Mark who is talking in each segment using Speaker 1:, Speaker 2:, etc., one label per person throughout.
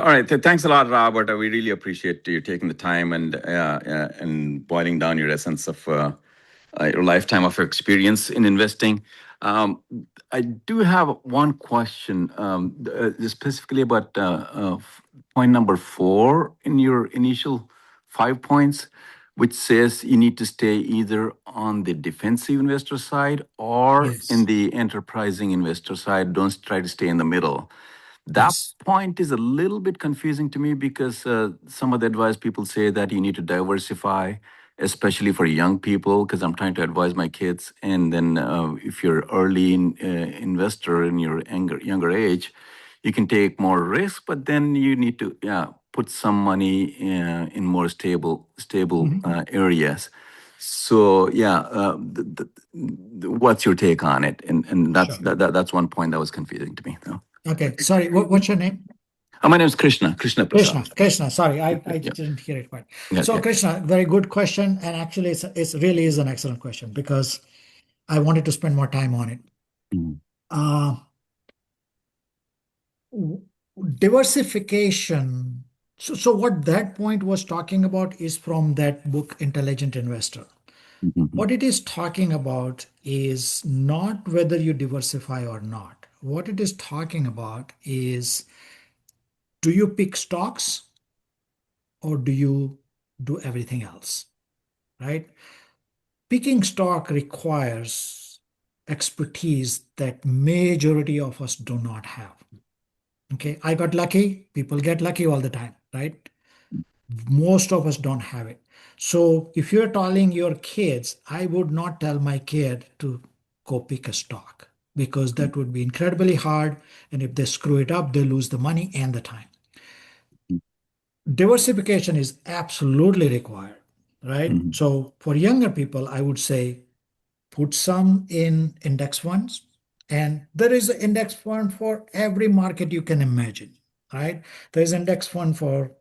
Speaker 1: All right. Thanks a lot, Robert. We really appreciate you taking the time and boiling down your essence of your lifetime of experience in investing. Um, I do have one question, specifically about point number 4 in your initial 5 points, which says you need to stay either on the defensive investor side or in
Speaker 2: Yes.
Speaker 1: the enterprising investor side. Don't try to stay in the middle. That
Speaker 2: Yes.
Speaker 1: point is a little bit confusing to me because some of the advice people say that you need to diversify, especially for young people, because I'm trying to advise my kids. And then if you're early investor in your younger age, you can take more risk, but then you need to put some money in more stable
Speaker 2: Mhm.
Speaker 1: areas. So what's your take on it? And
Speaker 2: Sure.
Speaker 1: that's one point that was confusing to me.
Speaker 2: Okay. Sorry. What's your name?
Speaker 1: My name is Krishna Prasad.
Speaker 2: Krishna. Sorry, I
Speaker 1: Yeah,
Speaker 2: didn't hear it right.
Speaker 1: yeah,
Speaker 2: So,
Speaker 1: yeah.
Speaker 2: Krishna, very good question. And actually, it's really is an excellent question because I wanted to spend more time on it.
Speaker 1: Mhm,
Speaker 2: Uh, w- Diversification. So what that point was talking about is from that book, Intelligent Investor.
Speaker 1: mhm,
Speaker 2: What it is talking about is not whether you diversify or not. What it is talking about is, do you pick stocks or do you do everything else? Right? Picking stock requires expertise that majority of us do not have. Okay, I got lucky. People get lucky all the time, right? Most of us don't have it. So if you're telling your kids, I would not tell my kid to go pick a stock because that would be incredibly hard. And if they screw it up, they lose the money and the time. Diversification is absolutely required, right?
Speaker 1: mhm,
Speaker 2: So for younger people, I would say put some in index funds. And there is an index fund for every market you can imagine, right? There is index fund for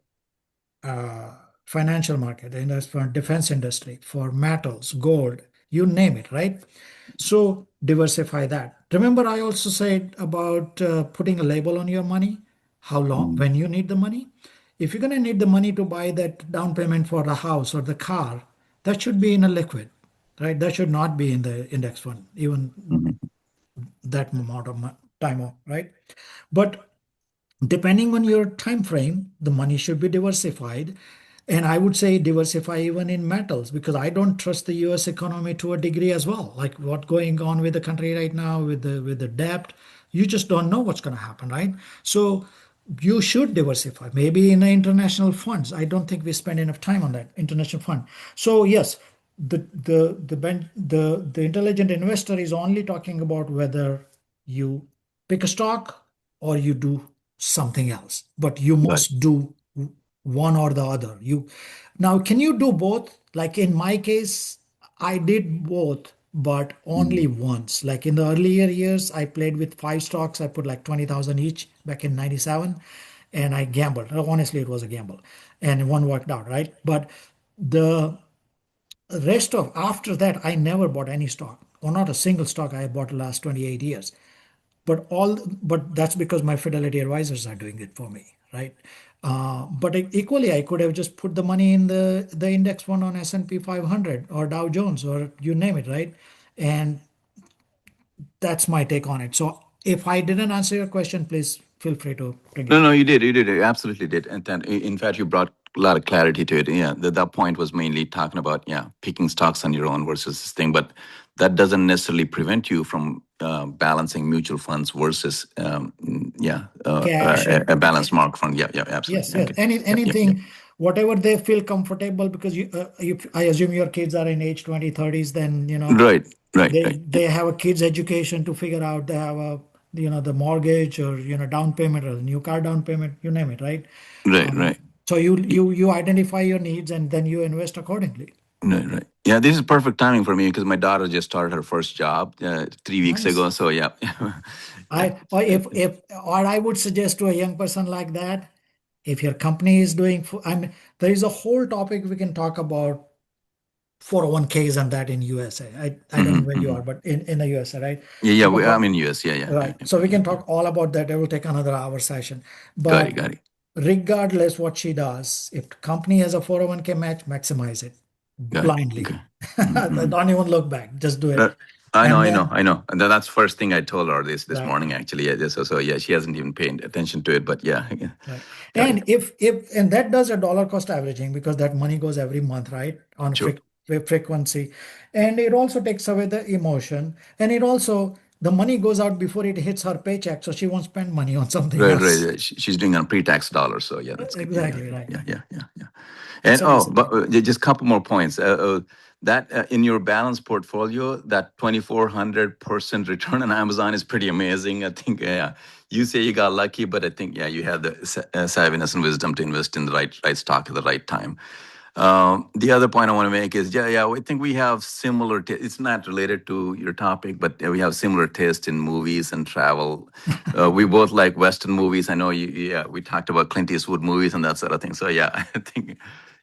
Speaker 2: uh, financial market, index fund defense industry, for metals, gold, you name it, right? So diversify that. Remember, I also said about putting a label on your money, how long,
Speaker 1: mhm,
Speaker 2: when you need the money. If you're going to need the money to buy that down payment for the house or the car, that should be in a liquid, right? That should not be in the index fund, even
Speaker 1: mhm,
Speaker 2: that amount of time, right? But depending on your time frame, the money should be diversified. And I would say diversify even in metals because I don't trust the US economy to a degree as well. Like what's going on with the country right now with the debt, you just don't know what's going to happen, right? So you should diversify maybe in international funds. I don't think we spend enough time on that international fund. So yes, the intelligent investor is only talking about whether you pick a stock or you do something else, but you
Speaker 1: Got it.
Speaker 2: must do one or the other. You now, can you do both? Like in my case, I did both, but only
Speaker 1: Mhm,
Speaker 2: once. Like in the earlier years, I played with 5 stocks. I put like 20,000 each back in 97 and I gambled. Honestly, it was a gamble and one worked out, right? But the rest of after that, I never bought any stock or not a single stock I bought the last 28 years. But that's because my Fidelity advisors are doing it for me, right? But equally, I could have just put the money in the index fund on S&P 500 or Dow Jones or you name it, right? And that's my take on it. So if I didn't answer your question, please feel free to bring it
Speaker 1: No,
Speaker 2: up.
Speaker 1: no, you absolutely did, and then in fact you brought a lot of clarity to it. Yeah, that point was mainly talking about picking stocks on your own versus this thing, but that doesn't necessarily prevent you from balancing mutual funds versus
Speaker 2: Cash and
Speaker 1: a balanced market fund. Yeah, yeah,
Speaker 2: yes,
Speaker 1: absolutely.
Speaker 2: yes.
Speaker 1: Okay. Yeah, yeah, yeah.
Speaker 2: Anything, whatever they feel comfortable, because I assume your kids are in age 20, 30s, then,
Speaker 1: Right, right,
Speaker 2: they
Speaker 1: right,
Speaker 2: they have a kid's education to figure out. They have a, the mortgage or, down payment or new car down payment, you name it, right?
Speaker 1: right,
Speaker 2: Um,
Speaker 1: right.
Speaker 2: so you identify your needs and then you invest accordingly.
Speaker 1: Right, right. Yeah, this is perfect timing for me because my daughter just started her first job 3 weeks
Speaker 2: Nice.
Speaker 1: ago. So yeah, yeah,
Speaker 2: Or or I would suggest to a young person like that, if your company is doing, I mean, there is a whole topic we can talk about 401ks and that in USA. I don't know
Speaker 1: hmm,
Speaker 2: where you
Speaker 1: hmm.
Speaker 2: are, but in the USA, right?
Speaker 1: Yeah, yeah.
Speaker 2: We can
Speaker 1: I'm
Speaker 2: talk,
Speaker 1: in US. Yeah, yeah, yeah,
Speaker 2: right.
Speaker 1: yeah,
Speaker 2: So we
Speaker 1: yeah,
Speaker 2: can
Speaker 1: yeah.
Speaker 2: talk all about that. It will take another hour session.
Speaker 1: Got it,
Speaker 2: But
Speaker 1: got it.
Speaker 2: regardless what she does. If the company has a 401k match, maximize it
Speaker 1: Good. Okay.
Speaker 2: blindly.
Speaker 1: Mhm.
Speaker 2: Don't even look back. Just do
Speaker 1: Uh,
Speaker 2: it.
Speaker 1: I know,
Speaker 2: And
Speaker 1: I know,
Speaker 2: then,
Speaker 1: I know. And that's first thing I told her this
Speaker 2: right,
Speaker 1: morning, actually. Yeah, so yeah, she hasn't even paid attention to it, but yeah, yeah,
Speaker 2: right.
Speaker 1: got it.
Speaker 2: And if and that does a dollar cost averaging because that money goes every month, right? On
Speaker 1: Sure.
Speaker 2: frequency. And it also takes away the emotion. And it also the money goes out before it hits her paycheck, so she won't spend money on something
Speaker 1: Right, right.
Speaker 2: else.
Speaker 1: She's doing on pre-tax dollars, so yeah, that's good. Yeah, yeah,
Speaker 2: Exactly, right.
Speaker 1: yeah, yeah, yeah, yeah.
Speaker 2: It's
Speaker 1: And
Speaker 2: a
Speaker 1: oh, but
Speaker 2: discipline.
Speaker 1: just a couple more points. That in your balanced portfolio, that 2,400% return on Amazon is pretty amazing. I think, yeah, you say you got lucky, but I think, yeah, you have the savviness and wisdom to invest in the right stock at the right time. The other point I want to make is, yeah, yeah, I think we have similar. It's not related to your topic, but we have similar taste in movies and travel. We both like Western movies. I know you. Yeah, we talked about Clint Eastwood movies and that sort of thing. So yeah, I think,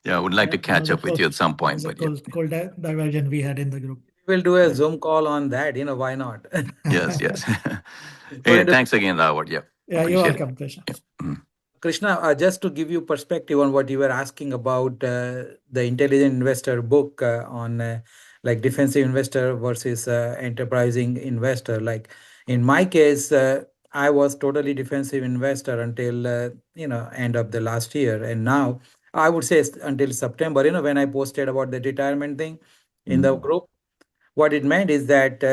Speaker 1: yeah, I would like to
Speaker 2: That
Speaker 1: catch
Speaker 2: was a
Speaker 1: up with
Speaker 2: cool,
Speaker 1: you at some
Speaker 2: that
Speaker 1: point.
Speaker 2: was a
Speaker 1: But yeah,
Speaker 2: cool diversion we had in the group.
Speaker 3: We'll do a
Speaker 1: yeah,
Speaker 3: Zoom call on that. Why not?
Speaker 1: yes, yes.
Speaker 3: Sorry
Speaker 1: Hey,
Speaker 3: to
Speaker 1: thanks again, Robert. Yeah,
Speaker 2: Yeah, you're
Speaker 1: appreciate it.
Speaker 2: welcome, Krishna.
Speaker 1: Yeah. Mhm.
Speaker 3: Krishna, just to give you perspective on what you were asking about the Intelligent Investor book on like defensive investor versus enterprising investor. Like in my case, I was totally defensive investor until end of the last year, and now I would say until September. When I posted about the retirement thing in the
Speaker 1: Mhm.
Speaker 3: group, what it meant is that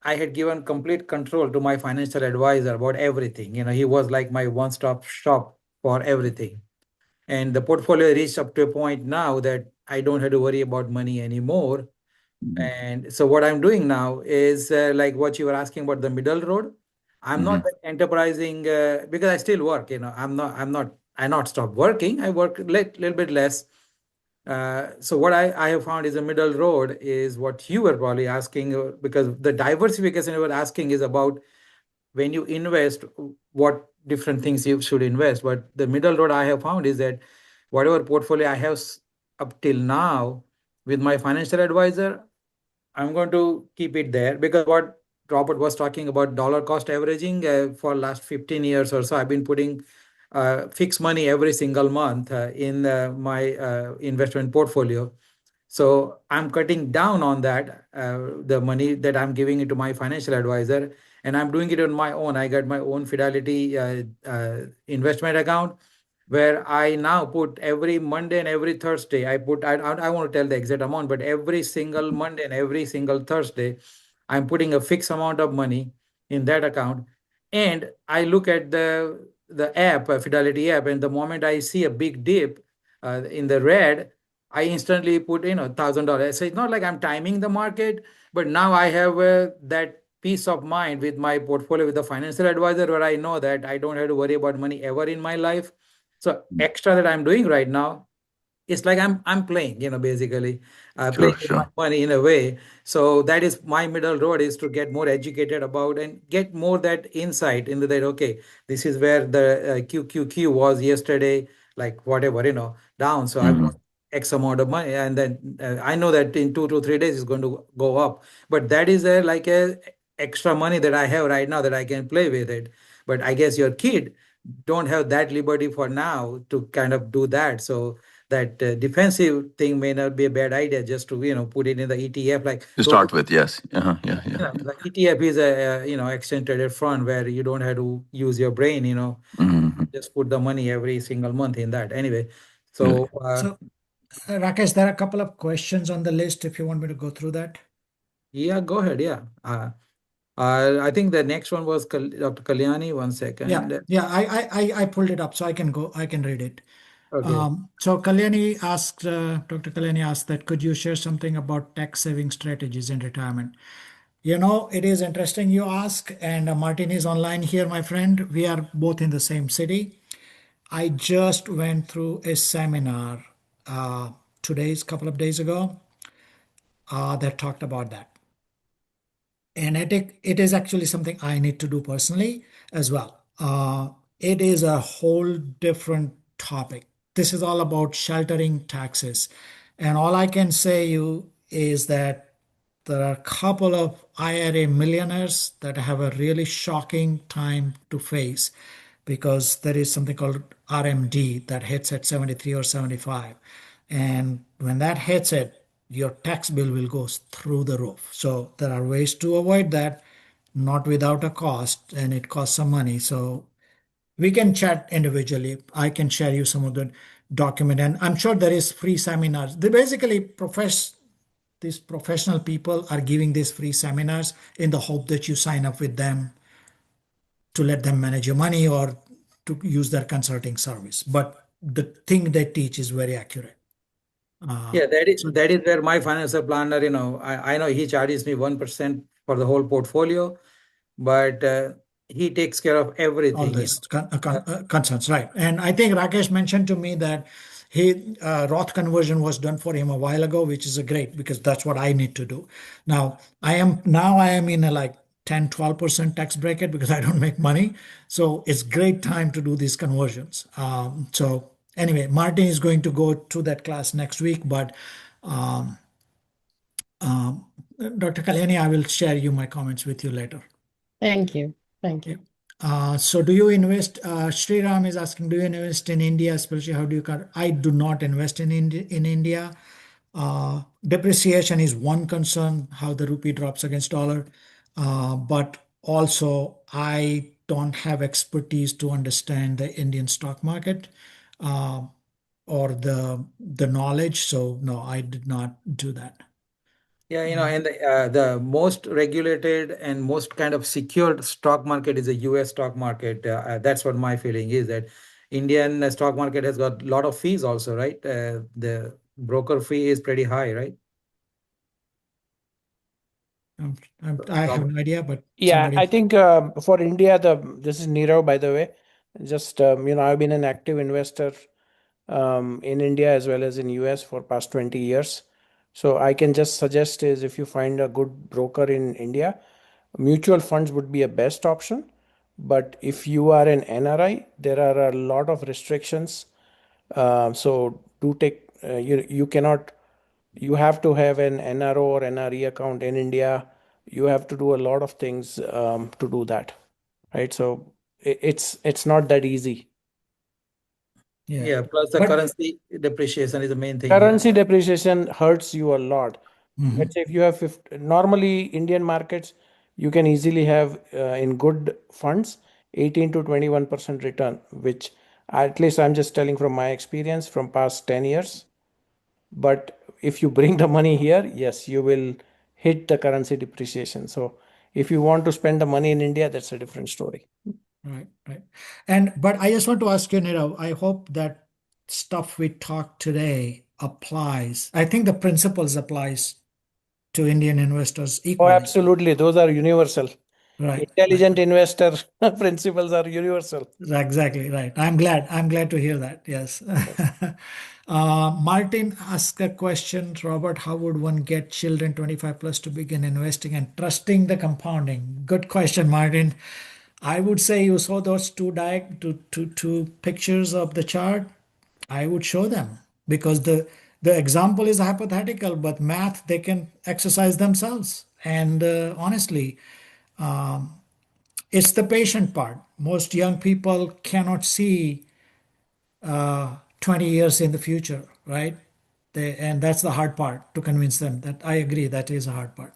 Speaker 3: I had given complete control to my financial advisor about everything. He was like my one-stop shop for everything. And the portfolio reached up to a point now that I don't have to worry about money anymore.
Speaker 1: Mhm.
Speaker 3: And so what I'm doing now is like what you were asking about the middle road. I'm not
Speaker 1: Mhm.
Speaker 3: that enterprising because I still work. I not stop working. I work a little bit less. So what I have found is a middle road is what you were probably asking because the diversification you were asking is about when you invest, what different things you should invest. But the middle road I have found is that whatever portfolio I have up till now with my financial advisor, I'm going to keep it there because what Robert was talking about dollar cost averaging for last 15 years or so, I've been putting fixed money every single month in my investment portfolio. So I'm cutting down on that, the money that I'm giving it to my financial advisor, and I'm doing it on my own. I got my own Fidelity investment account where I now put every Monday and every Thursday. I want to tell the exact amount, but every single Monday and every single Thursday, I'm putting a fixed amount of money in that account. And I look at the app, Fidelity app, and the moment I see a big dip in the red, I instantly put $1,000. So it's not like I'm timing the market, but now I have that peace of mind with my portfolio with the financial advisor where I know that I don't have to worry about money ever in my life. So extra that I'm doing right now, it's like I'm playing, basically playing
Speaker 1: Sure,
Speaker 3: with my
Speaker 1: sure.
Speaker 3: money in a way. So that is my middle road is to get more educated about and get more that insight into that. Okay, this is where the QQQ was yesterday, like whatever down. So I
Speaker 1: Mhm.
Speaker 3: want X amount of money, and then I know that in 2 to 3 days it's going to go up. But that is like a extra money that I have right now that I can play with it. But I guess your kid don't have that liberty for now to kind of do that. So that defensive thing may not be a bad idea just to put it in the ETF like
Speaker 1: To
Speaker 3: total.
Speaker 1: start with, yes. Yeah, yeah, yeah.
Speaker 3: The ETF is a exchange traded fund where you don't have to use your brain.
Speaker 1: Mhm.
Speaker 3: Just put the money every single month in that anyway.
Speaker 1: Good.
Speaker 3: So
Speaker 2: So, Rakesh, there are a couple of questions on the list if you want me to go through that.
Speaker 3: yeah, go ahead. Yeah. I think the next one was Dr. Kalyani. One
Speaker 2: Yeah,
Speaker 3: second.
Speaker 2: yeah, I pulled it up so I can read it.
Speaker 3: Okay.
Speaker 2: So Kalyani asked, Dr. Kalyani asked that could you share something about tax saving strategies in retirement? It is interesting you ask, and Martin is online here, my friend. We are both in the same city. I just went through a seminar couple of days ago, that talked about that. And it is actually something I need to do personally as well. It is a whole different topic. This is all about sheltering taxes. And all I can say you is that there are a couple of IRA millionaires that have a really shocking time to face. because there is something called RMD that hits at 73 or 75. And when that hits it, your tax bill will go through the roof. So there are ways to avoid that, not without a cost, and it costs some money. So we can chat individually. I can share you some of the document, and I'm sure there is free seminars. They basically these professional people are giving these free seminars in the hope that you sign up with them to let them manage your money or to use their consulting service. But the thing they teach is very accurate.
Speaker 3: Yeah,
Speaker 2: So
Speaker 3: that is where my financial planner, I know he charges me 1% for the whole portfolio, but he takes care of
Speaker 2: all
Speaker 3: everything.
Speaker 2: this concerns, right? And I think Rakesh mentioned to me that he Roth conversion was done for him a while ago, which is a great because that's what I need to do. I am in a like 10-12% tax bracket because I don't make money, so it's great time to do these conversions. So anyway, Martin is going to go to that class next week, but um, um, Dr. Kalyani, I will share you my comments with you later.
Speaker 4: Thank you. Thank
Speaker 2: Yeah.
Speaker 4: you.
Speaker 2: So do you invest? Sri Ram is asking, do you invest in India, especially how do you I do not invest in India. Depreciation is one concern, how the rupee drops against dollar. But also I don't have expertise to understand the Indian stock market uh, or the knowledge. So no, I did not do that.
Speaker 3: Yeah,
Speaker 2: Mm.
Speaker 3: and the most regulated and most kind of secured stock market is the US stock market. That's what my feeling is, that Indian stock market has got a lot of fees also, right? The broker fee is pretty high, right?
Speaker 2: I have
Speaker 3: Robert?
Speaker 2: no idea, but
Speaker 5: Yeah,
Speaker 2: somebody.
Speaker 5: I think for India, the this is Nirav, by the way. Just I've been an active investor in India as well as in US for past 20 years. So I can just suggest is if you find a good broker in India, mutual funds would be a best option. But if you are an NRI, there are a lot of restrictions. So do take you cannot you have to have an NRO or NRE account in India. You have to do a lot of things to do that, right? So it's not that easy.
Speaker 2: Yeah.
Speaker 3: Yeah, plus the
Speaker 2: But
Speaker 3: currency depreciation is the main thing here.
Speaker 5: Currency depreciation hurts you a lot.
Speaker 2: mhm.
Speaker 5: Let's say if you have 50, normally Indian markets, you can easily have in good funds 18 to 21% return, which at least I'm just telling from my experience from past 10 years. But if you bring the money here, yes, you will hit the currency depreciation. So if you want to spend the money in India, that's a different story.
Speaker 2: Right, right. And but I just want to ask you, Nirav, I hope that stuff we talked today applies. I think the principles applies to Indian investors
Speaker 5: Oh,
Speaker 2: equally.
Speaker 5: absolutely. Those are universal.
Speaker 2: Right, right.
Speaker 5: Intelligent investor principles are universal.
Speaker 2: Exactly right. I'm glad to hear that. Yes. Martin asked a question, Robert, how would one get children 25 plus to begin investing and trusting the compounding? Good question, Martin. I would say you saw those two pictures of the chart. I would show them because the example is hypothetical, but math they can exercise themselves. And honestly, it's the patient part. Most young people cannot see 20 years in the future, right? And that's the hard part to convince them that I agree that is a hard part.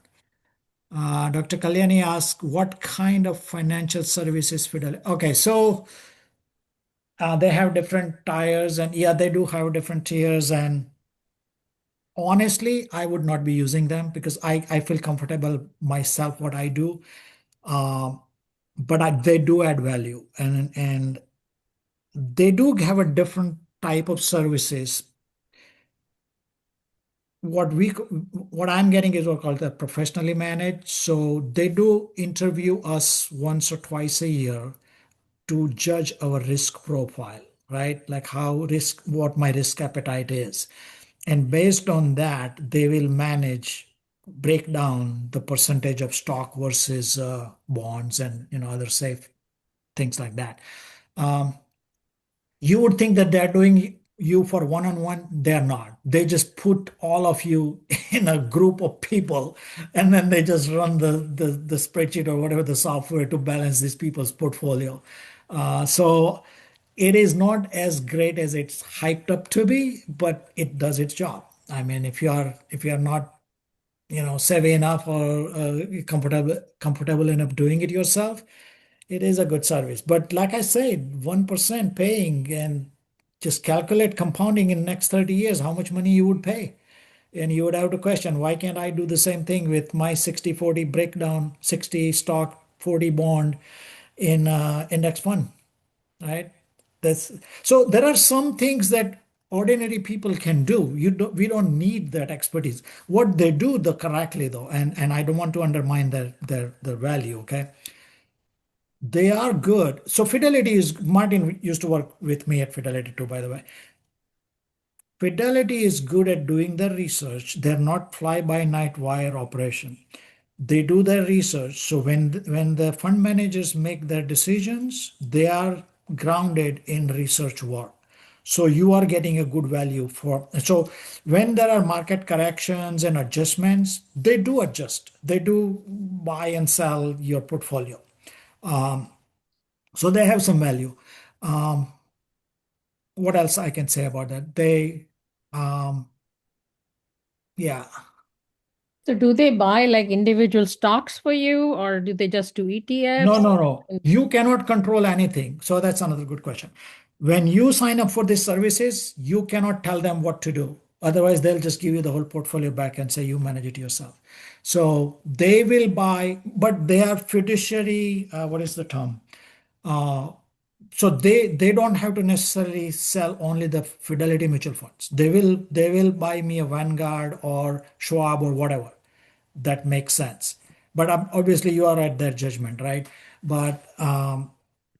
Speaker 2: Dr. Kalyani asked, what kind of financial services Fidelity? Okay, so they have different tiers, and yeah, they do have different tiers. And honestly, I would not be using them because I feel comfortable myself what I do. Um, but they do add value, and they do have a different type of services. What I'm getting is what called the professionally managed. So they do interview us once or twice a year to judge our risk profile, right? Like what my risk appetite is. And based on that, they will break down the percentage of stock versus bonds and other safe things like that. Um, you would think that they're doing you for one-on-one. They're not. They just put all of you in a group of people, and then they just run the spreadsheet or whatever the software to balance these people's portfolio. So it is not as great as it's hyped up to be, but it does its job. I mean, if you are not savvy enough or comfortable enough doing it yourself, it is a good service. But like I said, 1% paying and just calculate compounding in next 30 years, how much money you would pay. And you would have to question, why can't I do the same thing with my 60/40 breakdown, 60 stock, 40 bond in index fund, right? That's so there are some things that ordinary people can do. We don't need that expertise. What they do the correctly though, and I don't want to undermine their value, okay? They are good. So Fidelity is Martin used to work with me at Fidelity too, by the way. Fidelity is good at doing their research. They're not fly-by-night wire operation. They do their research. So when the fund managers make their decisions, they are grounded in research work. So you are getting a good value for. So when there are market corrections and adjustments, they do adjust. They do buy and sell your portfolio. So they have some value. Um, what else I can say about that? Um, yeah.
Speaker 4: So do they buy like individual stocks for you, or do they just do
Speaker 2: No,
Speaker 4: ETFs?
Speaker 2: no, no. You cannot control anything. So that's another good question. When you sign up for these services, you cannot tell them what to do. Otherwise, they'll just give you the whole portfolio back and say you manage it yourself. So they will buy, but they are fiduciary. What is the term? Uh, so they don't have to necessarily sell only the Fidelity mutual funds. They will buy me a Vanguard or Schwab or whatever that makes sense. But obviously, you are at their judgment, right? But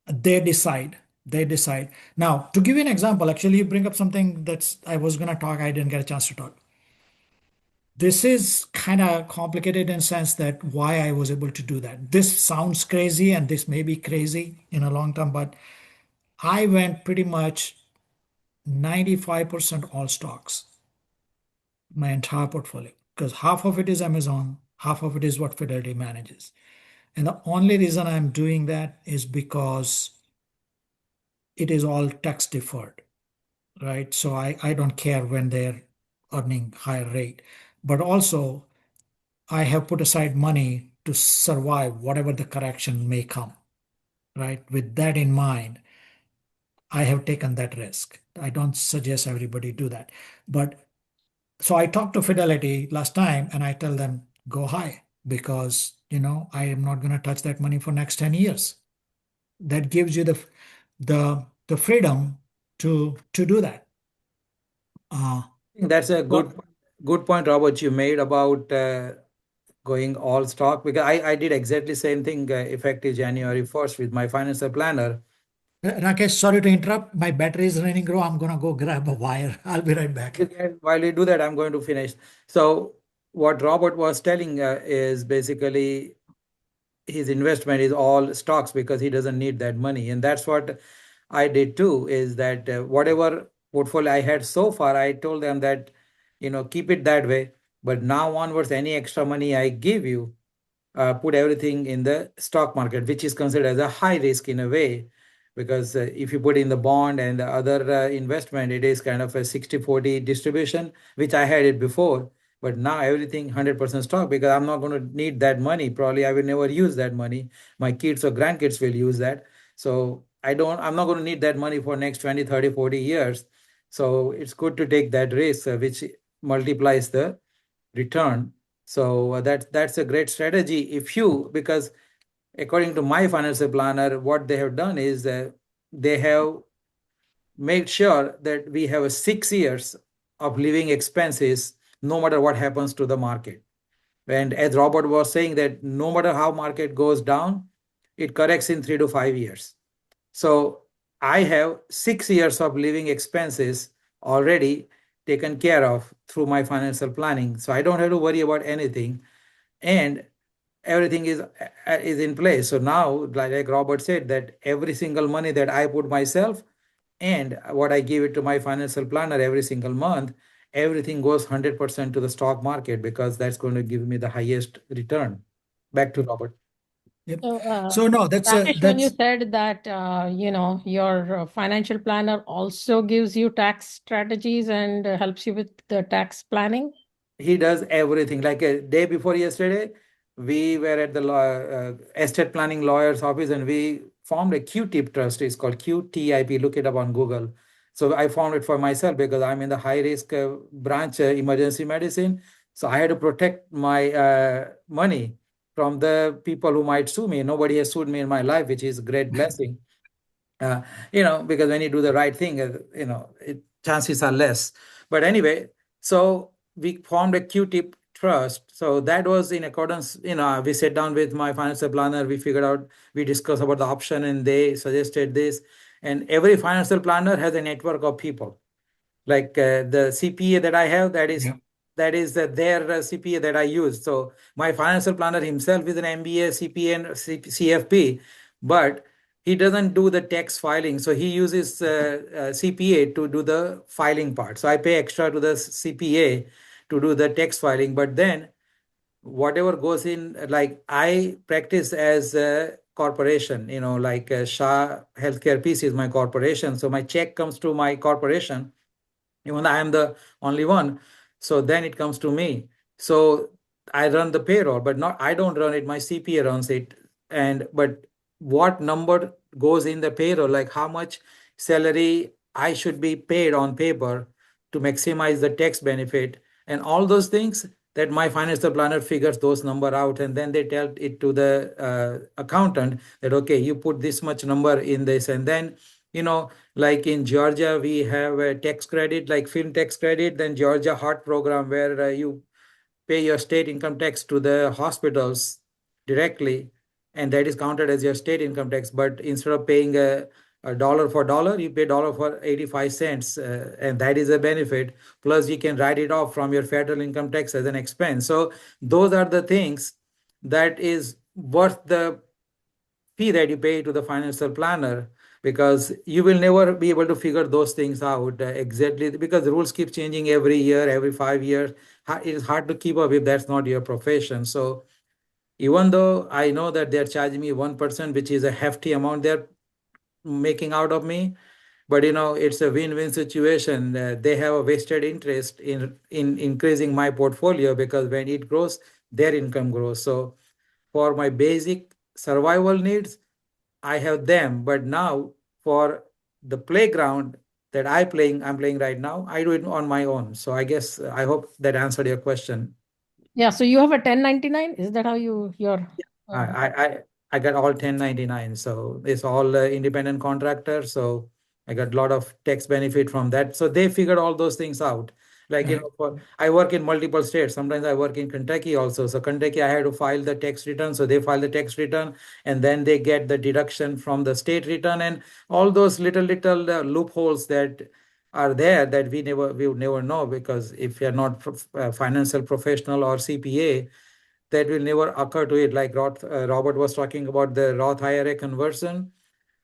Speaker 2: they decide. They decide. Now, to give you an example, actually, you bring up something that's I was going to talk. I didn't get a chance to talk. This is kind of complicated in the sense that why I was able to do that. This sounds crazy, and this may be crazy in a long term, but I went pretty much 95% all stocks, my entire portfolio, because half of it is Amazon, half of it is what Fidelity manages. And the only reason I'm doing that is because it is all tax deferred, right? So I don't care when they're earning higher rate. But also, I have put aside money to survive whatever the correction may come, right? With that in mind, I have taken that risk. I don't suggest everybody do that. But so I talked to Fidelity last time and I tell them go high because I am not going to touch that money for next 10 years. That gives you the freedom to do that.
Speaker 3: I think that's a
Speaker 2: But
Speaker 3: good point, Robert, you made about going all stock, because I did exactly same thing effective January 1st with my financial planner.
Speaker 2: Rakesh, sorry to interrupt. My battery is running low. I'm gonna go grab a wire. I'll be right back.
Speaker 3: While we do that, I'm going to finish. So what Robert was telling is basically his investment is all stocks because he doesn't need that money. And that's what I did too, is that whatever portfolio I had so far, I told them that, keep it that way. But now onwards, any extra money I give you, put everything in the stock market, which is considered as a high risk in a way, because if you put in the bond and the other investment, it is kind of a 60/40 distribution, which I had it before. But now everything 100% stock, because I'm not going to need that money. Probably I will never use that money. My kids or grandkids will use that. So I'm not going to need that money for next 20, 30, 40 years. So it's good to take that risk, which multiplies the return. So that's a great strategy because according to my financial planner, what they have done is they have made sure that we have 6 years of living expenses no matter what happens to the market. And as Robert was saying, that no matter how market goes down, it corrects in 3 to 5 years. So I have 6 years of living expenses already taken care of through my financial planning. So I don't have to worry about anything. And everything is in place. So now, like Robert said, that every single money that I put myself and what I give it to my financial planner every single month, everything goes 100% to the stock market because that's going to give me the highest return. Back to Robert.
Speaker 2: Yep.
Speaker 4: So,
Speaker 2: So no, that's
Speaker 4: Rakesh, when you
Speaker 2: that's
Speaker 4: said that, your financial planner also gives you tax strategies and helps you with the tax planning.
Speaker 3: He does everything. Like a day before yesterday, we were at the estate planning lawyer's office and we formed a Q-tip trust. It's called QTIP. Look it up on Google. So I formed it for myself because I'm in the high risk branch, emergency medicine. So I had to protect my money from the people who might sue me. Nobody has sued me in my life, which is a great blessing. uh, because when you do the right thing, chances are less. But anyway, so we formed a Q-tip trust. So that was in accordance, we sat down with my financial planner, we figured out, we discussed about the option and they suggested this. And every financial planner has a network of people. Like the CPA that I have,
Speaker 2: yeah.
Speaker 3: their CPA that I use. So my financial planner himself is an MBA, CPA, and CFP, but he doesn't do the tax filing. So he uses CPA to do the filing part. So I pay extra to the CPA to do the tax filing. But then whatever goes in, like I practice as a corporation, like Shah Healthcare Piece is my corporation. So my check comes to my corporation even though I am the only one. So then it comes to me. So I run the payroll, but not I don't run it. My CPA runs it. And but what number goes in the payroll, like how much salary I should be paid on paper to maximize the tax benefit, and all those things that my financial planner figures those number out, and then they tell it to the accountant that okay, you put this much number in this, and then like in Georgia, we have a tax credit, like film tax credit, then Georgia Heart Program, where you pay your state income tax to the hospitals directly, and that is counted as your state income tax. But instead of paying a dollar for dollar, you pay dollar for 85 cents, and that is a benefit. Plus, you can write it off from your federal income tax as an expense. So those are the things that is worth the fee that you pay to the financial planner, because you will never be able to figure those things out exactly, because the rules keep changing every year, every 5 years. It is hard to keep up if that's not your profession. So even though I know that they're charging me 1%, which is a hefty amount they're making out of me, but it's a win-win situation. They have a vested interest in increasing my portfolio, because when it grows, their income grows. So for my basic survival needs, I have them, but now for the playground that I'm playing right now, I do it on my own. So I guess I hope that answered your question.
Speaker 4: Yeah. So you have a 1099. Is that how your?
Speaker 3: I
Speaker 4: Uh,
Speaker 3: I I I got all 1099, so it's all independent contractor. So I got a lot of tax benefit from that. So they figured all those things out. Like
Speaker 2: Right.
Speaker 3: I work in multiple states. Sometimes I work in Kentucky also. So Kentucky, I had to file the tax return. So they file the tax return, and then they get the deduction from the state return, and all those little loopholes that are there that we would never know, because if you're not financial professional or CPA, that will never occur to it. Like Robert was talking about the Roth IRA conversion,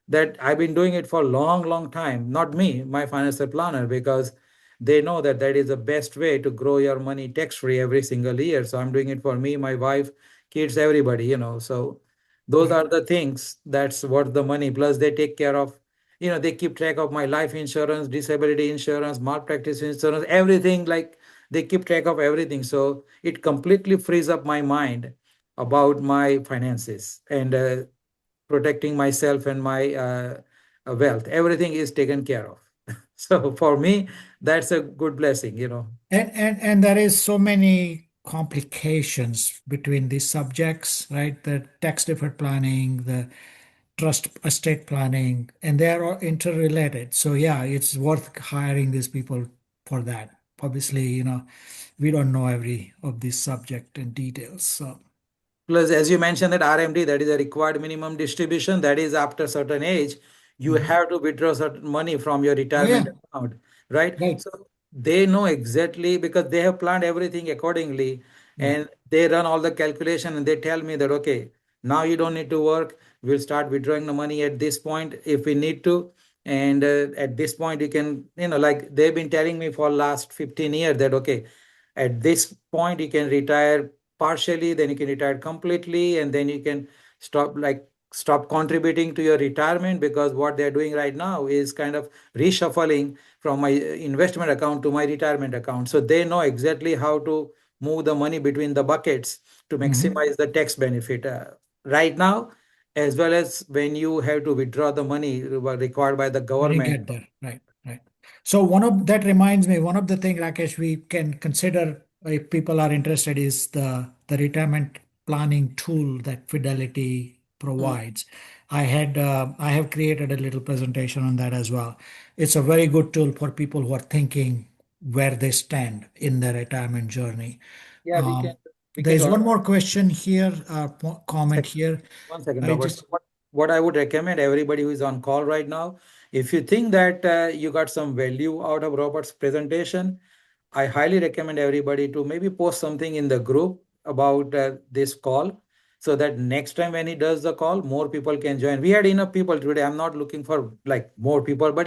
Speaker 3: that I've been doing it for a long, long time. Not me, my financial planner, because they know that that is the best way to grow your money tax free every single year. So I'm doing it for me, my wife, kids, everybody, So those
Speaker 2: Right.
Speaker 3: are the things that's worth the money. Plus, they take care of, they keep track of my life insurance, disability insurance, malpractice insurance, everything. Like they keep track of everything. So it completely frees up my mind about my finances and protecting myself and my wealth. Everything is taken care of. So for me, that's a good blessing.
Speaker 2: And there is so many complications between these subjects, right? The tax deferred planning, the trust estate planning, and they are all interrelated. So yeah, it's worth hiring these people for that. Obviously, we don't know every of these subject and details. So
Speaker 3: Plus, as you mentioned, that RMD, that is a required minimum distribution, that is after certain age, you
Speaker 2: mhm.
Speaker 3: have to withdraw certain money from your
Speaker 2: Oh
Speaker 3: retirement
Speaker 2: yeah,
Speaker 3: account, right?
Speaker 2: right.
Speaker 3: So they know exactly, because they have planned everything accordingly,
Speaker 2: Yeah.
Speaker 3: and they run all the calculation and they tell me that, okay, now you don't need to work. We'll start withdrawing the money at this point if we need to. And at this point, you can, like they've been telling me for last 15 years that, okay, at this point, you can retire partially, then you can retire completely, and then you can stop contributing to your retirement, because what they're doing right now is kind of reshuffling from my investment account to my retirement account. So they know exactly how to move the money between the buckets to maximize the tax benefit right now, as well as when you have to withdraw the money required by the
Speaker 2: When you
Speaker 3: government.
Speaker 2: get there, right, right. So that reminds me, one of the thing, Rakesh, we can consider if people are interested is the retirement planning tool that Fidelity
Speaker 3: Mm.
Speaker 2: provides. I have created a little presentation on that as well. It's a very good tool for people who are thinking where they stand in their retirement journey.
Speaker 3: Yeah,
Speaker 2: Um,
Speaker 3: we can
Speaker 2: there's
Speaker 3: talk.
Speaker 2: one more question here, comment
Speaker 3: Second.
Speaker 2: here.
Speaker 3: One second,
Speaker 2: I
Speaker 3: Robert. So
Speaker 2: just
Speaker 3: what I would recommend everybody who is on call right now, if you think that you got some value out of Robert's presentation, I highly recommend everybody to maybe post something in the group about this call, so that next time when he does the call, more people can join. We had enough people today. I'm not looking for like more people, but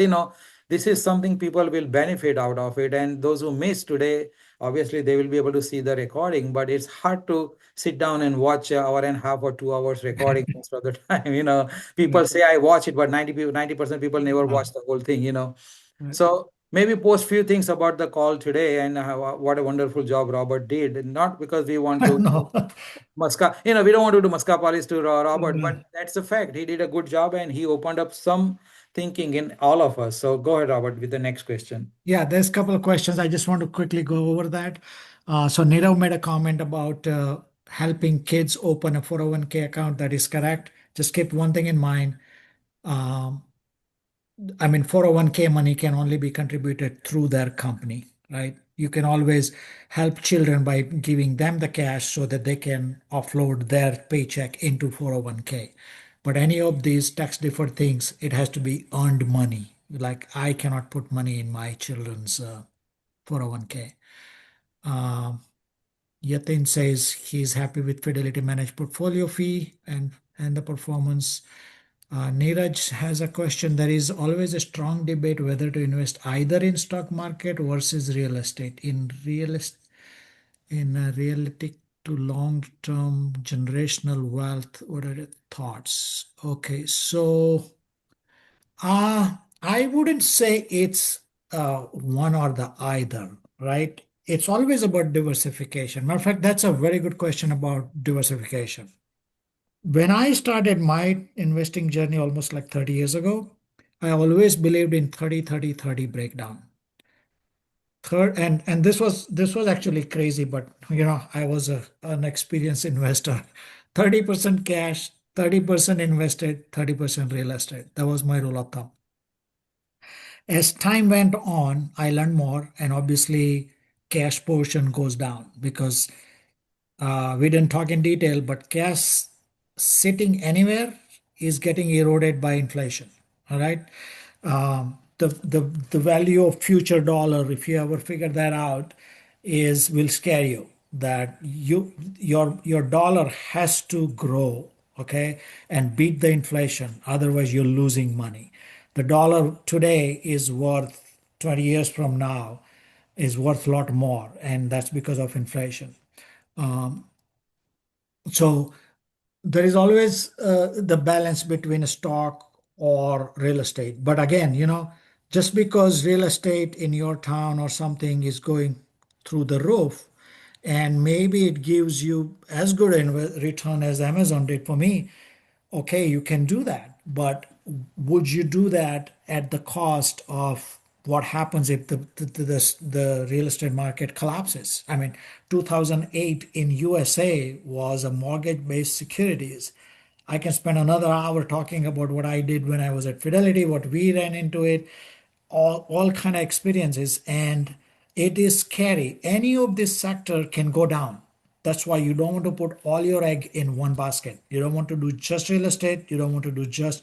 Speaker 3: this is something people will benefit out of it. And those who missed today, obviously they will be able to see the recording, but it's hard to sit down and watch an hour and a half or 2 hours recording most of the time. People say I watch it, but 90% people never
Speaker 2: Wow.
Speaker 3: watch the whole thing.
Speaker 2: Right.
Speaker 3: So maybe post few things about the call today and what a wonderful job Robert did. Not because we want to
Speaker 2: No.
Speaker 3: we don't want to do Muska polish to Robert,
Speaker 2: Uh,
Speaker 3: but that's a fact. He did a good job and he opened up some thinking in all of us. So go ahead, Robert, with the next question.
Speaker 2: Yeah, there's a couple of questions. I just want to quickly go over that. So Nirav made a comment about helping kids open a 401k account. That is correct. Just keep one thing in mind. Um, 401k money can only be contributed through their company, right? You can always help children by giving them the cash so that they can offload their paycheck into 401k. But any of these tax deferred things, it has to be earned money. Like I cannot put money in my children's 401k. Um, Yatin says he's happy with Fidelity Managed portfolio fee and the performance. Neeraj has a question. There is always a strong debate whether to invest either in stock market versus real estate. In a realistic to long-term generational wealth. What are your thoughts? Okay, so I wouldn't say it's one or the either, right? It's always about diversification. Matter of fact, that's a very good question about diversification. When I started my investing journey almost like 30 years ago, I always believed in 30-30-30 breakdown. And this was actually crazy, but I was an experienced investor. 30% cash, 30% invested, 30% real estate. That was my rule of thumb. As time went on, I learned more, and obviously, cash portion goes down because we didn't talk in detail, but cash sitting anywhere is getting eroded by inflation. All right. The value of future dollar, if you ever figure that out, is will scare you that your dollar has to grow, okay, and beat the inflation. Otherwise, you're losing money. The dollar today is worth 20 years from now is worth a lot more, and that's because of inflation. So there is always the balance between a stock or real estate. But again, just because real estate in your town or something is going through the roof, and maybe it gives you as good a return as Amazon did for me, okay, you can do that. But would you do that at the cost of what happens if the real estate market collapses? 2008 in USA was a mortgage-based securities. I can spend another hour talking about what I did when I was at Fidelity, what we ran into it, all kind of experiences, and it is scary. Any of this sector can go down. That's why you don't want to put all your egg in one basket. You don't want to do just real estate. You don't want to do just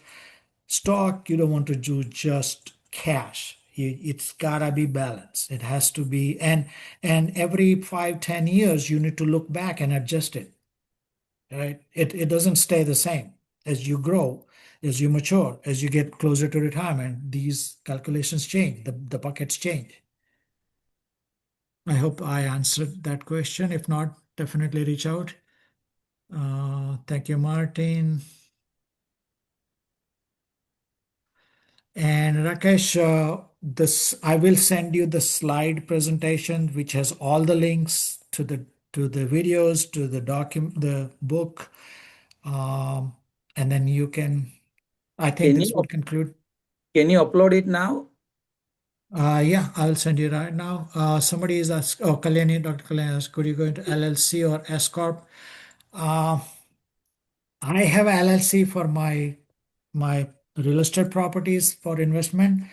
Speaker 2: stock. You don't want to do just cash. It's gotta be balanced. It has to be, and every 5-10 years you need to look back and adjust it. Right? It doesn't stay the same as you grow, as you mature, as you get closer to retirement. These calculations change. The buckets change. I hope I answered that question. If not, definitely reach out. Thank you, Martin. And Rakesh, this I will send you the slide presentation, which has all the links to the videos, to the the book, and then you can. I think
Speaker 3: Can
Speaker 2: this
Speaker 3: you
Speaker 2: would conclude.
Speaker 3: can you upload it now?
Speaker 2: Yeah, I'll send you right now. Somebody is asked, oh, Kalyani, Dr. Kalyani asked, could you go into LLC or S Corp? Uh, I have LLC for my real estate properties for investment.